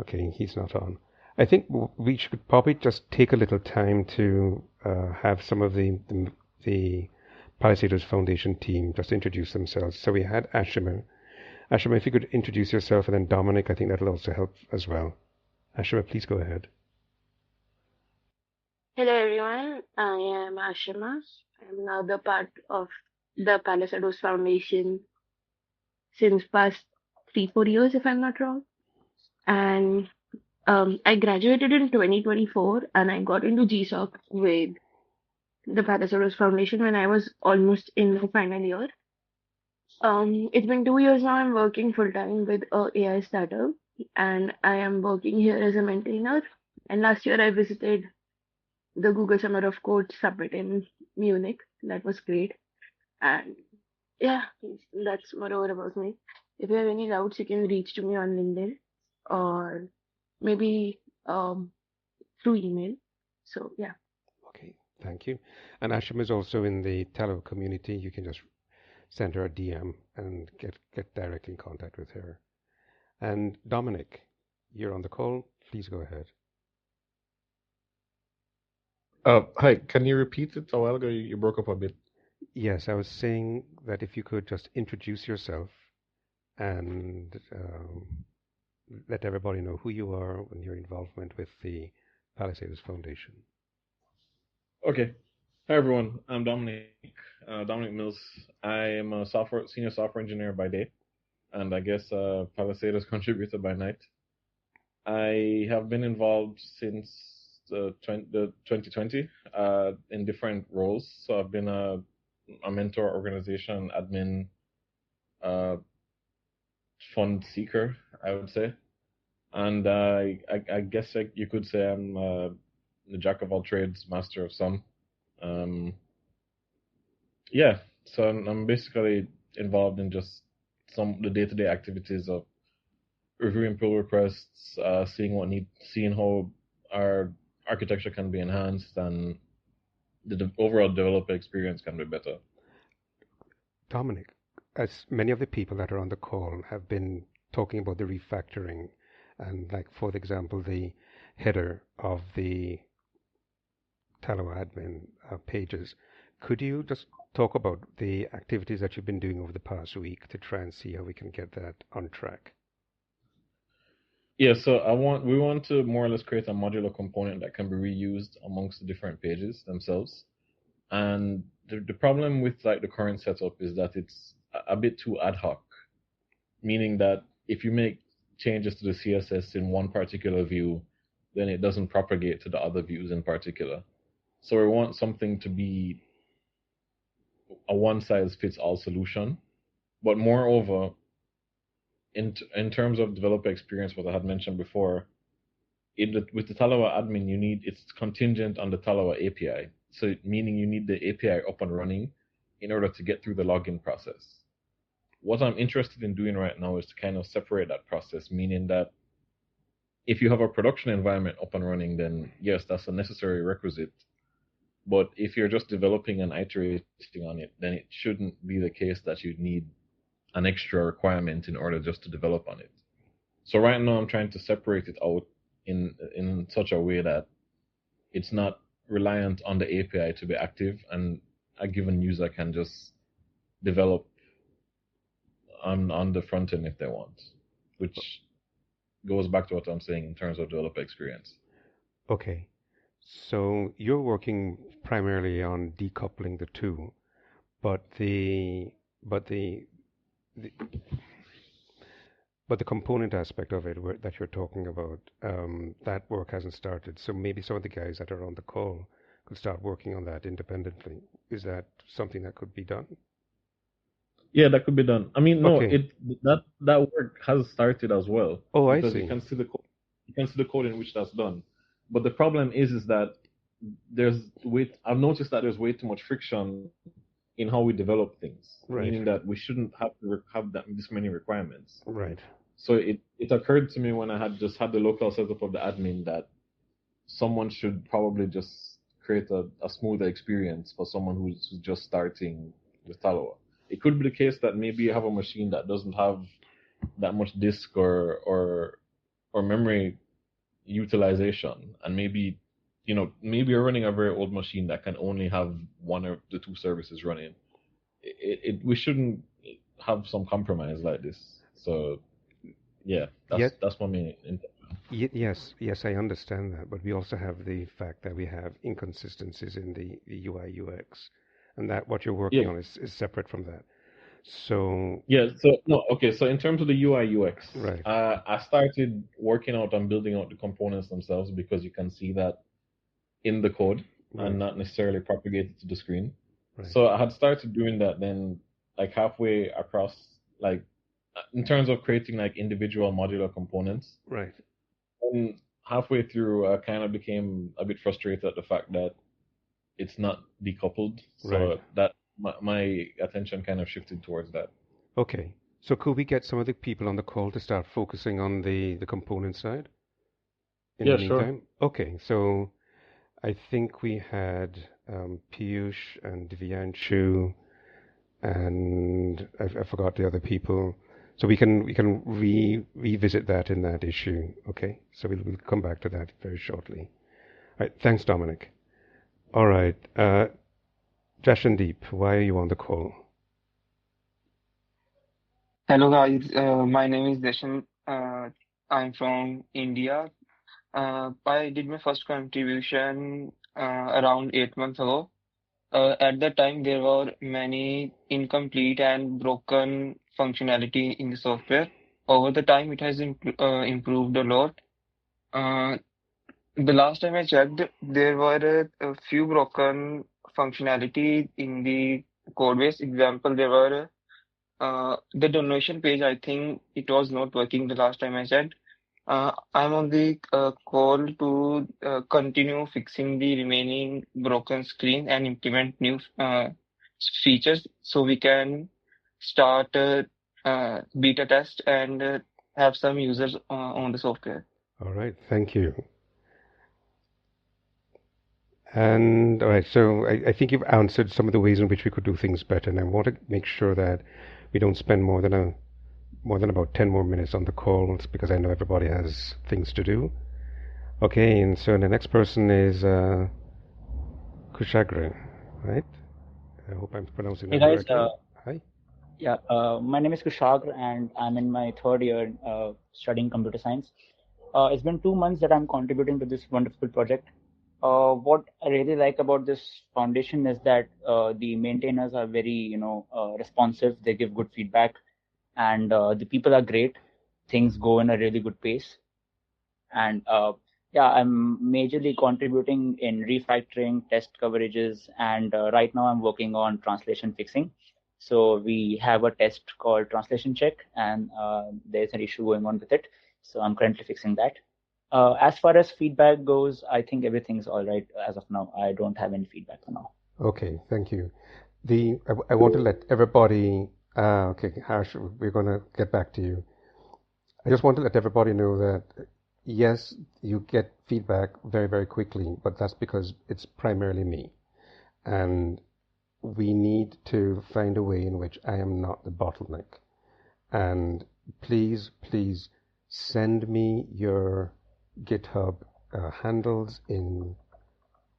Okay, he's not on. I think we should probably just take a little time to have some of the Palisades Foundation team just introduce themselves. So we had Ashima. Ashima, if you could introduce yourself, and then Dominic, I think that'll also help as well. Ashima, please go ahead. Hello everyone, I am Ashima. I'm now the part of the Palisades Foundation since past 3-4 years, if I'm not wrong. And I graduated in 2024 and I got into GSOC with the Palisades Foundation when I was almost in my final year. It's been 2 years now. I'm working full time with a AI startup, and I am working here as a maintainer. And last year I visited the Google Summer of Code Summit in Munich. That was great. And yeah, that's moreover about me. If you have any doubts, you can reach to me on LinkedIn or maybe through email. So yeah. Okay, thank you. And Ashima is also in the Talo community. You can just send her a DM and get directly in contact with her. And Dominic, you're on the call. Please go ahead. Hi, can you repeat it a while ago? You broke up a bit. Yes, I was saying that if you could just introduce yourself and let everybody know who you are and your involvement with the Palisades Foundation. Okay. Hi everyone, I'm Dominic. Dominic Mills. I am a senior software engineer by day, and I guess Palisades contributor by night. I have been involved since 2020 in different roles. So I've been a mentor, organization, admin, fund seeker, I would say. And I guess you could say I'm the jack of all trades, master of some. Yeah, so I'm basically involved in just the day-to-day activities of reviewing pull requests, seeing how our architecture can be enhanced and the overall developer experience can be better. Dominic, as many of the people that are on the call have been talking about the refactoring and, like, for example, the header of the Tallow admin pages. Could you just talk about the activities that you've been doing over the past week to try and see how we can get that on track? Yeah, so we want to more or less create a modular component that can be reused amongst the different pages themselves. And the problem with like the current setup is that it's a bit too ad hoc, meaning that if you make changes to the CSS in one particular view, then it doesn't propagate to the other views in particular. So we want something to be a one-size-fits-all solution. But moreover, in terms of developer experience, what I had mentioned before, with the Tallow admin, it's contingent on the Tallow API. So meaning you need the API up and running in order to get through the login process. What I'm interested in doing right now is to kind of separate that process, meaning that if you have a production environment up and running, then yes, that's a necessary requisite. But if you're just developing and iterating on it, then it shouldn't be the case that you need an extra requirement in order just to develop on it. So right now I'm trying to separate it out in such a way that it's not reliant on the API to be active, and a given user can just develop on the front end if they want, which goes back to what I'm saying in terms of developer experience. Okay. So you're working primarily on decoupling the two, but the component aspect of it that you're talking about, that work hasn't started. So maybe some of the guys that are on the call could start working on that independently. Is that something that could be done? Yeah, that could be done. I mean, no, Okay. that work has started as well. Oh, I because see. you can see the code in which that's done. But the problem is that I've noticed that there's way too much friction in how we develop things, Right. meaning that we shouldn't have to have this many requirements. Right. So it occurred to me when I had just had the local setup of the admin that someone should probably just create a smoother experience for someone who's just starting with Tallow. It could be the case that maybe you have a machine that doesn't have that much disk or memory utilization, and maybe you're running a very old machine that can only have one or the two services running. We shouldn't have some compromise like this. So yeah, that's my main intention. Yes, I understand that, but we also have the fact that we have inconsistencies in the UI UX, and that what you're working on is separate from that. So yeah, so in terms of the UI UX, right. I started working out and building out the components themselves because you can see that in the code and not necessarily propagated to the screen. Right. So I had started doing that then, like halfway across, like in terms of creating like individual modular components. Right. And halfway through, I kind of became a bit frustrated at the fact that it's not decoupled. So that my attention kind of shifted towards that. Okay. So could we get some of the people on the call to start focusing on the component side? In the meantime? Sure. Okay. So I think we had Piyush and Divyanshu, and I forgot the other people. So we can revisit that in that issue. Okay. So we'll come back to that very shortly. All right. Thanks, Dominic. All right. Jashandeep, why are you on the call? Hello guys, my name is Deshan. I'm from India. I did my first contribution around 8 months ago. At that time, there were many incomplete and broken functionality in the software. Over the time, it has improved a lot. The last time I checked, there were a few broken functionality in the code base. Example, there were the donation page. I think it was not working the last time I checked. I'm on the call to continue fixing the remaining broken screen and implement new features so we can start beta test and have some users on the software. All right, thank you. And all right, so I think you've answered some of the ways in which we could do things better, and I want to make sure that we don't spend more than about 10 more minutes on the calls because I know everybody has things to do. Okay, and so the next person is Kushagra, right? I hope I'm pronouncing Hey that guys, correctly. Hi. my name is Kushagra and I'm in my third year studying computer science. It's been 2 months that I'm contributing to this wonderful project. What I really like about this foundation is that the maintainers are very, responsive. They give good feedback, and the people are great. Things go in a really good pace, and I'm majorly contributing in refactoring, test coverages, and right now I'm working on translation fixing. So we have a test called translation check, and there's an issue going on with it. So I'm currently fixing that. As far as feedback goes, I think everything's all right as of now. I don't have any feedback for now. Okay, thank you. I want to let everybody. Okay, Harsh, we're going to get back to you. I just want to let everybody know that yes, you get feedback very, very quickly, but that's because it's primarily me. And we need to find a way in which I am not the bottleneck. And please, please send me your GitHub handles in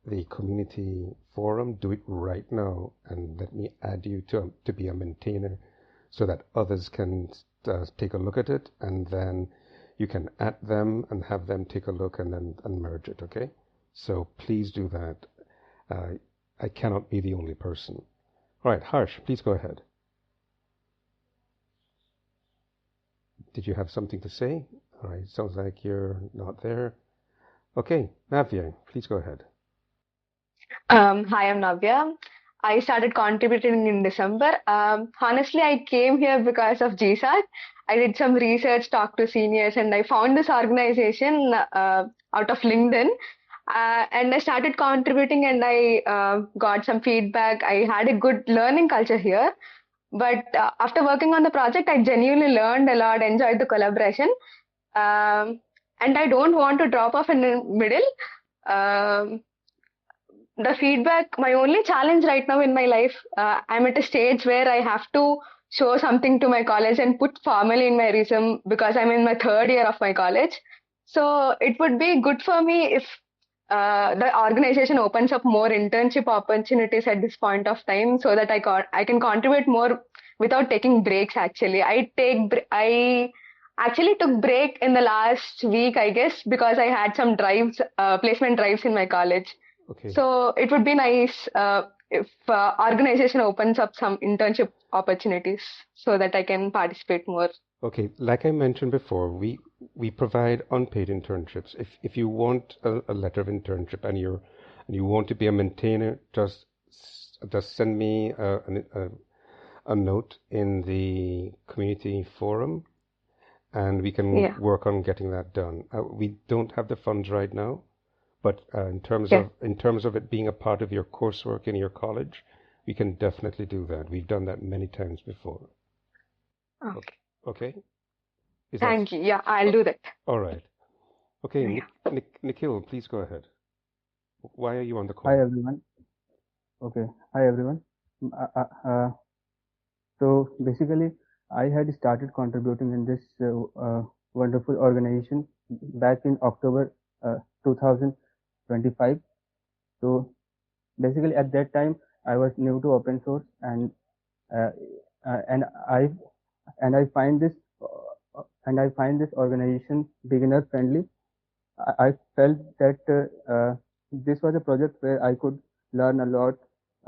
the community forum. Do it right now and let me add you to be a maintainer so that others can take a look at it, and then you can add them and have them take a look and then merge it, okay? So please do that. I cannot be the only person. All right, Harsh, please go ahead. Did you have something to say? All right, sounds like you're not there. Okay, Navya, please go ahead. Hi, I'm Navya. I started contributing in December. Honestly, I came here because of GSAT. I did some research, talked to seniors, and I found this organization out of LinkedIn. And I started contributing, and I got some feedback. I had a good learning culture here. But after working on the project, I genuinely learned a lot, enjoyed the collaboration. And I don't want to drop off in the middle. Um, the feedback, my only challenge right now in my life, I'm at a stage where I have to show something to my college and put formally in my resume because I'm in my third year of my college. So it would be good for me if the organization opens up more internship opportunities at this point of time so that I can contribute more without taking breaks. Actually, I actually took break in the last week, I guess, because I had some drives, placement drives in my college. Okay. So it would be nice if organization opens up some internship opportunities so that I can participate more. Okay, like I mentioned before, we provide unpaid internships. If you want a letter of internship and you want to be a maintainer, just send me a note in the community forum, and we can work on getting that done. We don't have the funds right now, but in terms of it being a part of your coursework in your college, we can definitely do that. We've done that many times before. Okay. Okay. Thank you. Yeah, I'll do that. All right. Okay, Nikhil, please go ahead. Why are you on the call? Hi everyone. Okay. Hi everyone. So basically, I had started contributing in this wonderful organization back in October 2025. So basically, at that time, I was new to open source, and I find this organization beginner friendly. I felt that this was a project where I could learn a lot,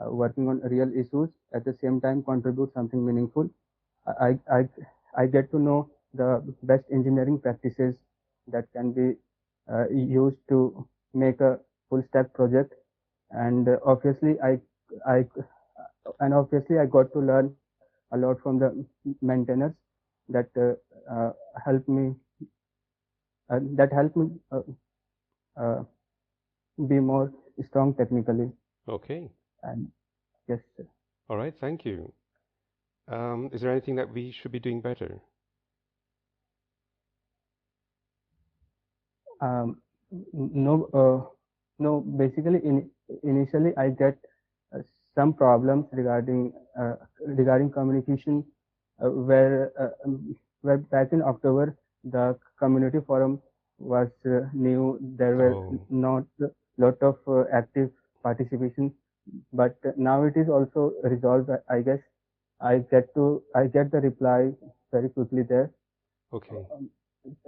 working on real issues, at the same time contribute something meaningful. I get to know the best engineering practices that can be used to make a full stack project, and obviously I got to learn a lot from the maintainers that helped me be more strong technically. Okay. And yes, sir. All right, thank you. Is there anything that we should be doing better? No. Basically, initially I get some problems regarding communication, where back in October the community forum was new. There were not a lot of active participation, but now it is also resolved. I guess I get the reply very quickly there. Okay.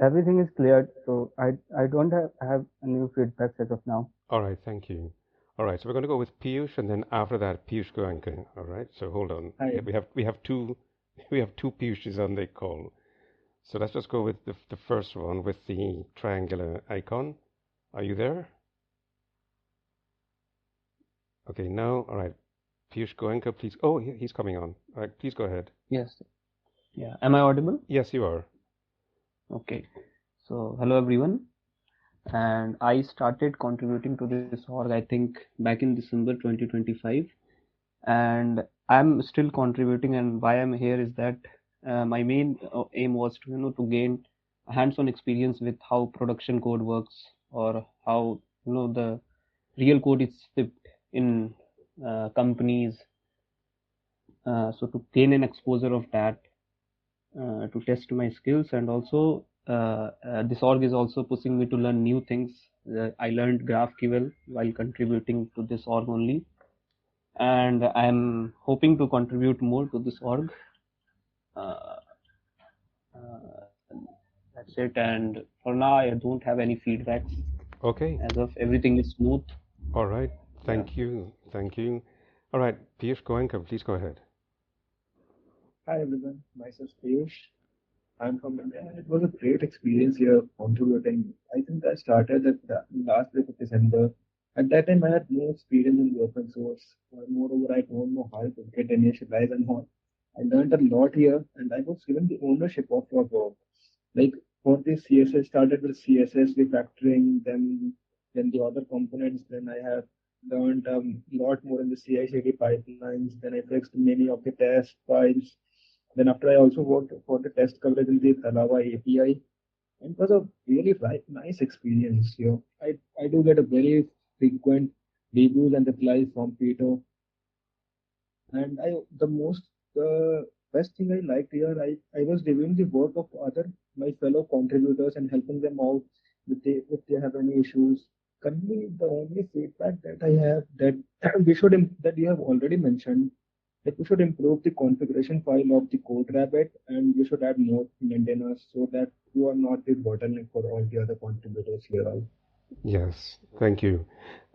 Everything is cleared, so I don't have new feedbacks as of now. All right. Thank you. All right. So we're going to go with Piyush, and then after that, Piyush Goenka. All right. So hold on. Hi. We have two Piyushes on the call. So let's just go with the first one with the triangular icon. Are you there? Okay. No. All right. Piyush Goenka, please. Oh, he's coming on. All right. Please go ahead. Yes. Yeah. Am I audible? Yes, you are. Okay. So, hello everyone. And I started contributing to this org, I think, back in December 2025. And I'm still contributing. And why I'm here is that my main aim was to gain hands-on experience with how production code works, or how the real code is shipped in companies. So to gain an exposure of that, to test my skills, and also this org is also pushing me to learn new things. I learned GraphQL while contributing to this org only, and I'm hoping to contribute more to this org. That's it. And for now, I don't have any feedbacks. Okay. As of everything is smooth. All right. Thank you. Thank you. All right. Piyush Goenka, please go ahead. Hi everyone, myself Piyush. I'm from India. It was a great experience here contributing. I think I started at the last week of December. At that time, I had no experience in the open source. Moreover, I don't know how to get initialized and all. I learned a lot here, and I was given the ownership of our work. Like for the CSS, started with CSS refactoring, then the other components. Then I have learned a lot more in the CI/CD pipelines. Then I fixed many of the test files. Then after I also worked for the test coverage in the Talava API. And it was a really nice experience here. I do get a very frequent reviews and replies from Peter. And the best thing I liked here, I was reviewing the work of my fellow contributors and helping them out if they have any issues. Currently, the only feedback that I have that that you have already mentioned, that we should improve the configuration file of the CodeRabbit, and we should add more maintainers so that you are not the bottleneck for all the other contributors here. Yes. Thank you.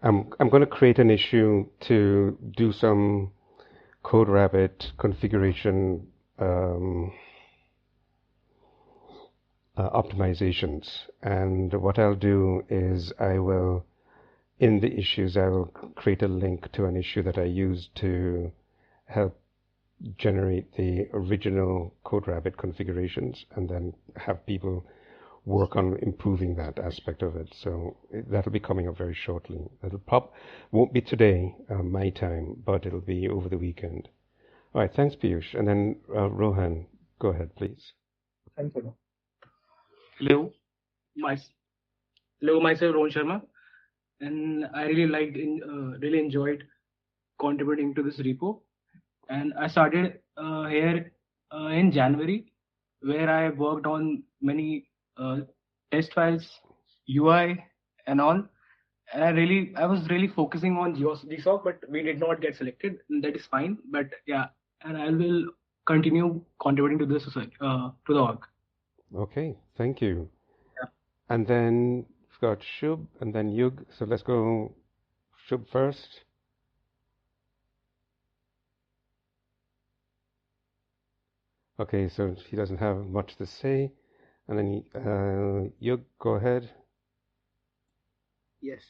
I'm going to create an issue to do some CodeRabbit configuration optimizations. And what I'll do is in the issues, I will create a link to an issue that I used to help generate the original CodeRabbit configurations, and then have people work on improving that aspect of it. So that'll be coming up very shortly. Won't be today, my time, but it'll be over the weekend. All right, thanks, Piyush. And then Rohan, go ahead, please. Thanks a lot. Hello, myself Rohan Sharma, and I really enjoyed contributing to this repo. And I started here in January, where I worked on many test files, UI, and all. And I was really focusing on GSOC, but we did not get selected. And that is fine. But yeah, and I will continue contributing to this to the org. Okay, thank you. Yeah. And then we've got Shub and then Yug. So let's go Shub first. Okay, so he doesn't have much to say. And then Yug, go ahead. Yes.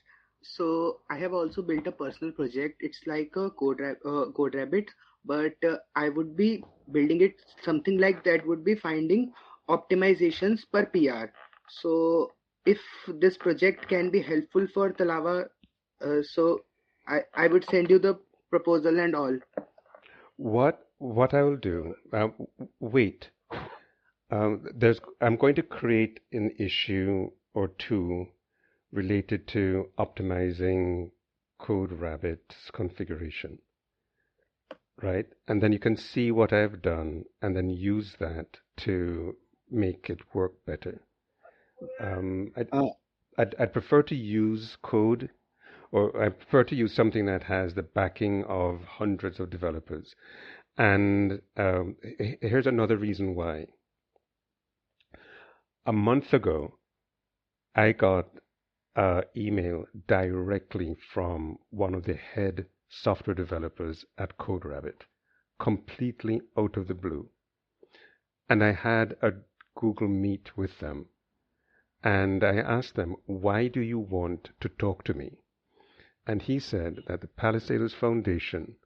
So I have also built a personal project. It's like a CodeRabbit, but I would be building it something like that would be finding optimizations per PR. So if this project can be helpful for Talava, so I would send you the proposal and all. What I will do, wait. I'm going to create an issue or two related to optimizing CodeRabbit's configuration, right? And then you can see what I've done and then use that to make it work better. I'd prefer to use code or I prefer to use something that has the backing of hundreds of developers. And here's another reason why. A month ago, I got an email directly from one of the head software developers at CodeRabbit, completely out of the blue. And I had a Google Meet with them. And I asked them, why do you want to talk to me? And he said that the Palisados Foundation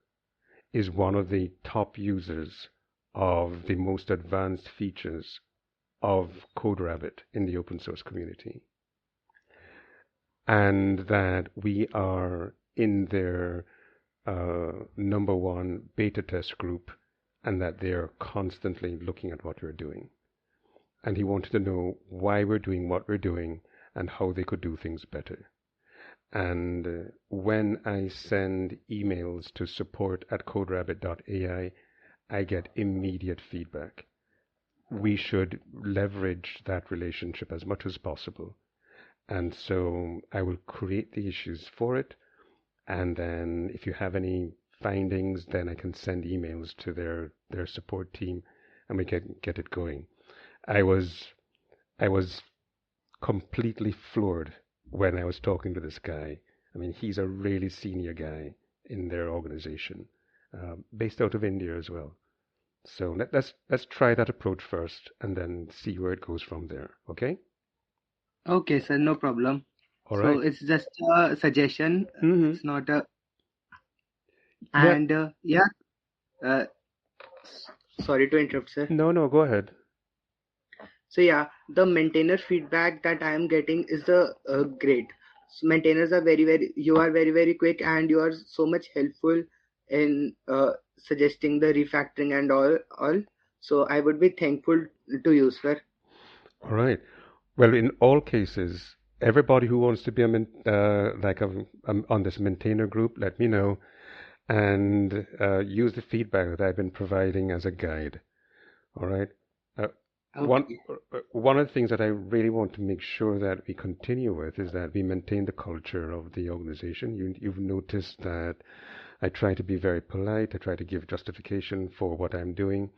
is one of the top users of the most advanced features of CodeRabbit in the open source community. And that we are in their #1 beta test group, and that they're constantly looking at what we're doing. And he wanted to know why we're doing what we're doing and how they could do things better. And when I send emails to support@coderabbit.ai, I get immediate feedback. We should leverage that relationship as much as possible. And so I will create the issues for it. And then if you have any findings, then I can send emails to their support team and we can get it going. I was completely floored when I was talking to this guy. I mean, he's a really senior guy in their organization, based out of India as well. So let's try that approach first and then see where it goes from there. Okay? Okay, sir, no problem. All So right. it's just a suggestion. It's not a. Yeah. And yeah, sorry to interrupt, sir. No, go ahead. So yeah, the maintainer feedback that I am getting is the great. So maintainers are you are very quick, and you are so much helpful in suggesting the refactoring and all. So I would be thankful to you, sir. All right. Well, in all cases, everybody who wants to be on this maintainer group, let me know, and use the feedback that I've been providing as a guide. All right. One of the things that I really want to make sure that we continue with is that we maintain the culture of the organization. You've noticed that I try to be very polite. I try to give justification for what I'm doing.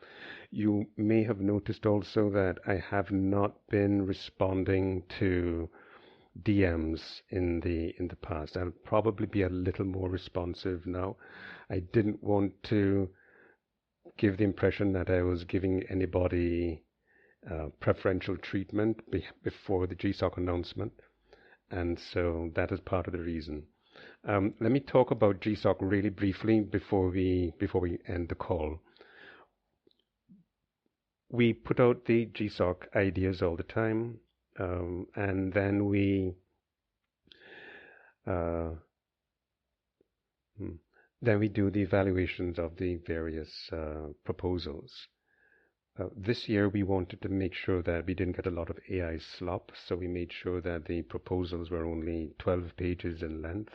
You may have noticed also that I have not been responding to DMs in the past. I'll probably be a little more responsive now. I didn't want to give the impression that I was giving anybody preferential treatment before the GSOC announcement, and so that is part of the reason. Let me talk about GSOC really briefly before we end the call. We put out the GSOC ideas all the time, and then we do the evaluations of the various proposals. This year we wanted to make sure that we didn't get a lot of AI slop, so we made sure that the proposals were only 12 pages in length,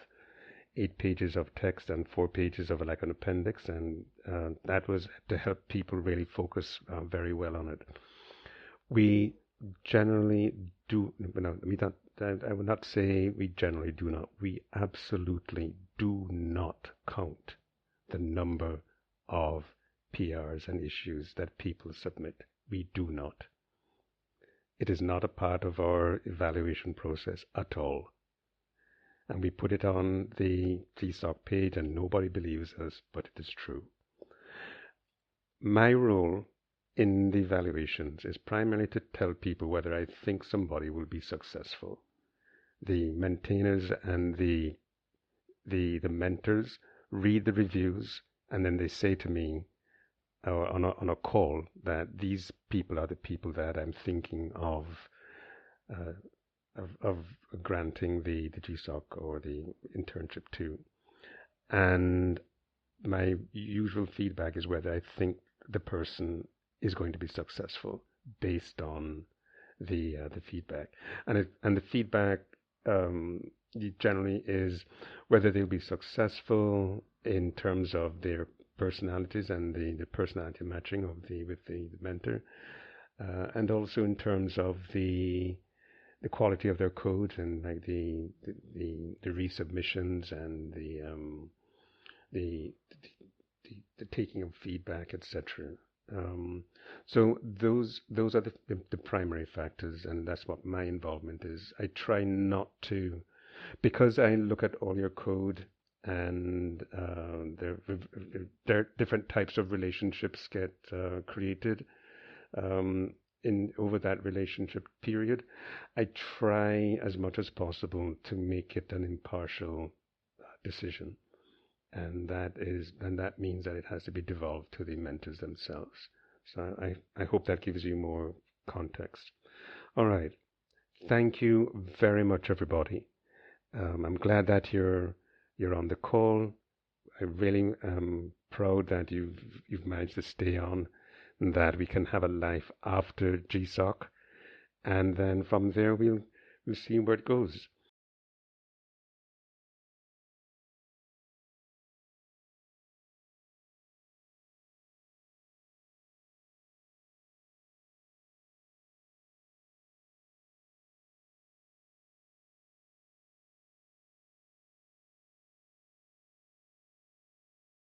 8 pages of text and 4 pages of like an appendix, and that was to help people really focus very well on it. We generally do, I would not say we generally do not, we absolutely do not count the number of PRs and issues that people submit. We do not. It is not a part of our evaluation process at all. And we put it on the GSOC page and nobody believes us, but it is true. My role in the evaluations is primarily to tell people whether I think somebody will be successful. The maintainers and the mentors read the reviews, and then they say to me on a call that these people are the people that I'm thinking of granting the GSOC or the internship to. And my usual feedback is whether I think the person is going to be successful based on the feedback. And the feedback generally is whether they'll be successful in terms of their personalities and the personality matching with the mentor, and also in terms of the the quality of their code and like the resubmissions and the the taking of feedback, etc. So those are the primary factors, and that's what my involvement is. I try not to, because I look at all your code, and there different types of relationships get created in over that relationship period. I try as much as possible to make it an impartial decision. And that means that it has to be devolved to the mentors themselves. So I hope that gives you more context. All right. Thank you very much, everybody. I'm glad that you're on the call. I really am proud that you've managed to stay on, and that we can have a life after GSOC, and then from there we'll see where it goes.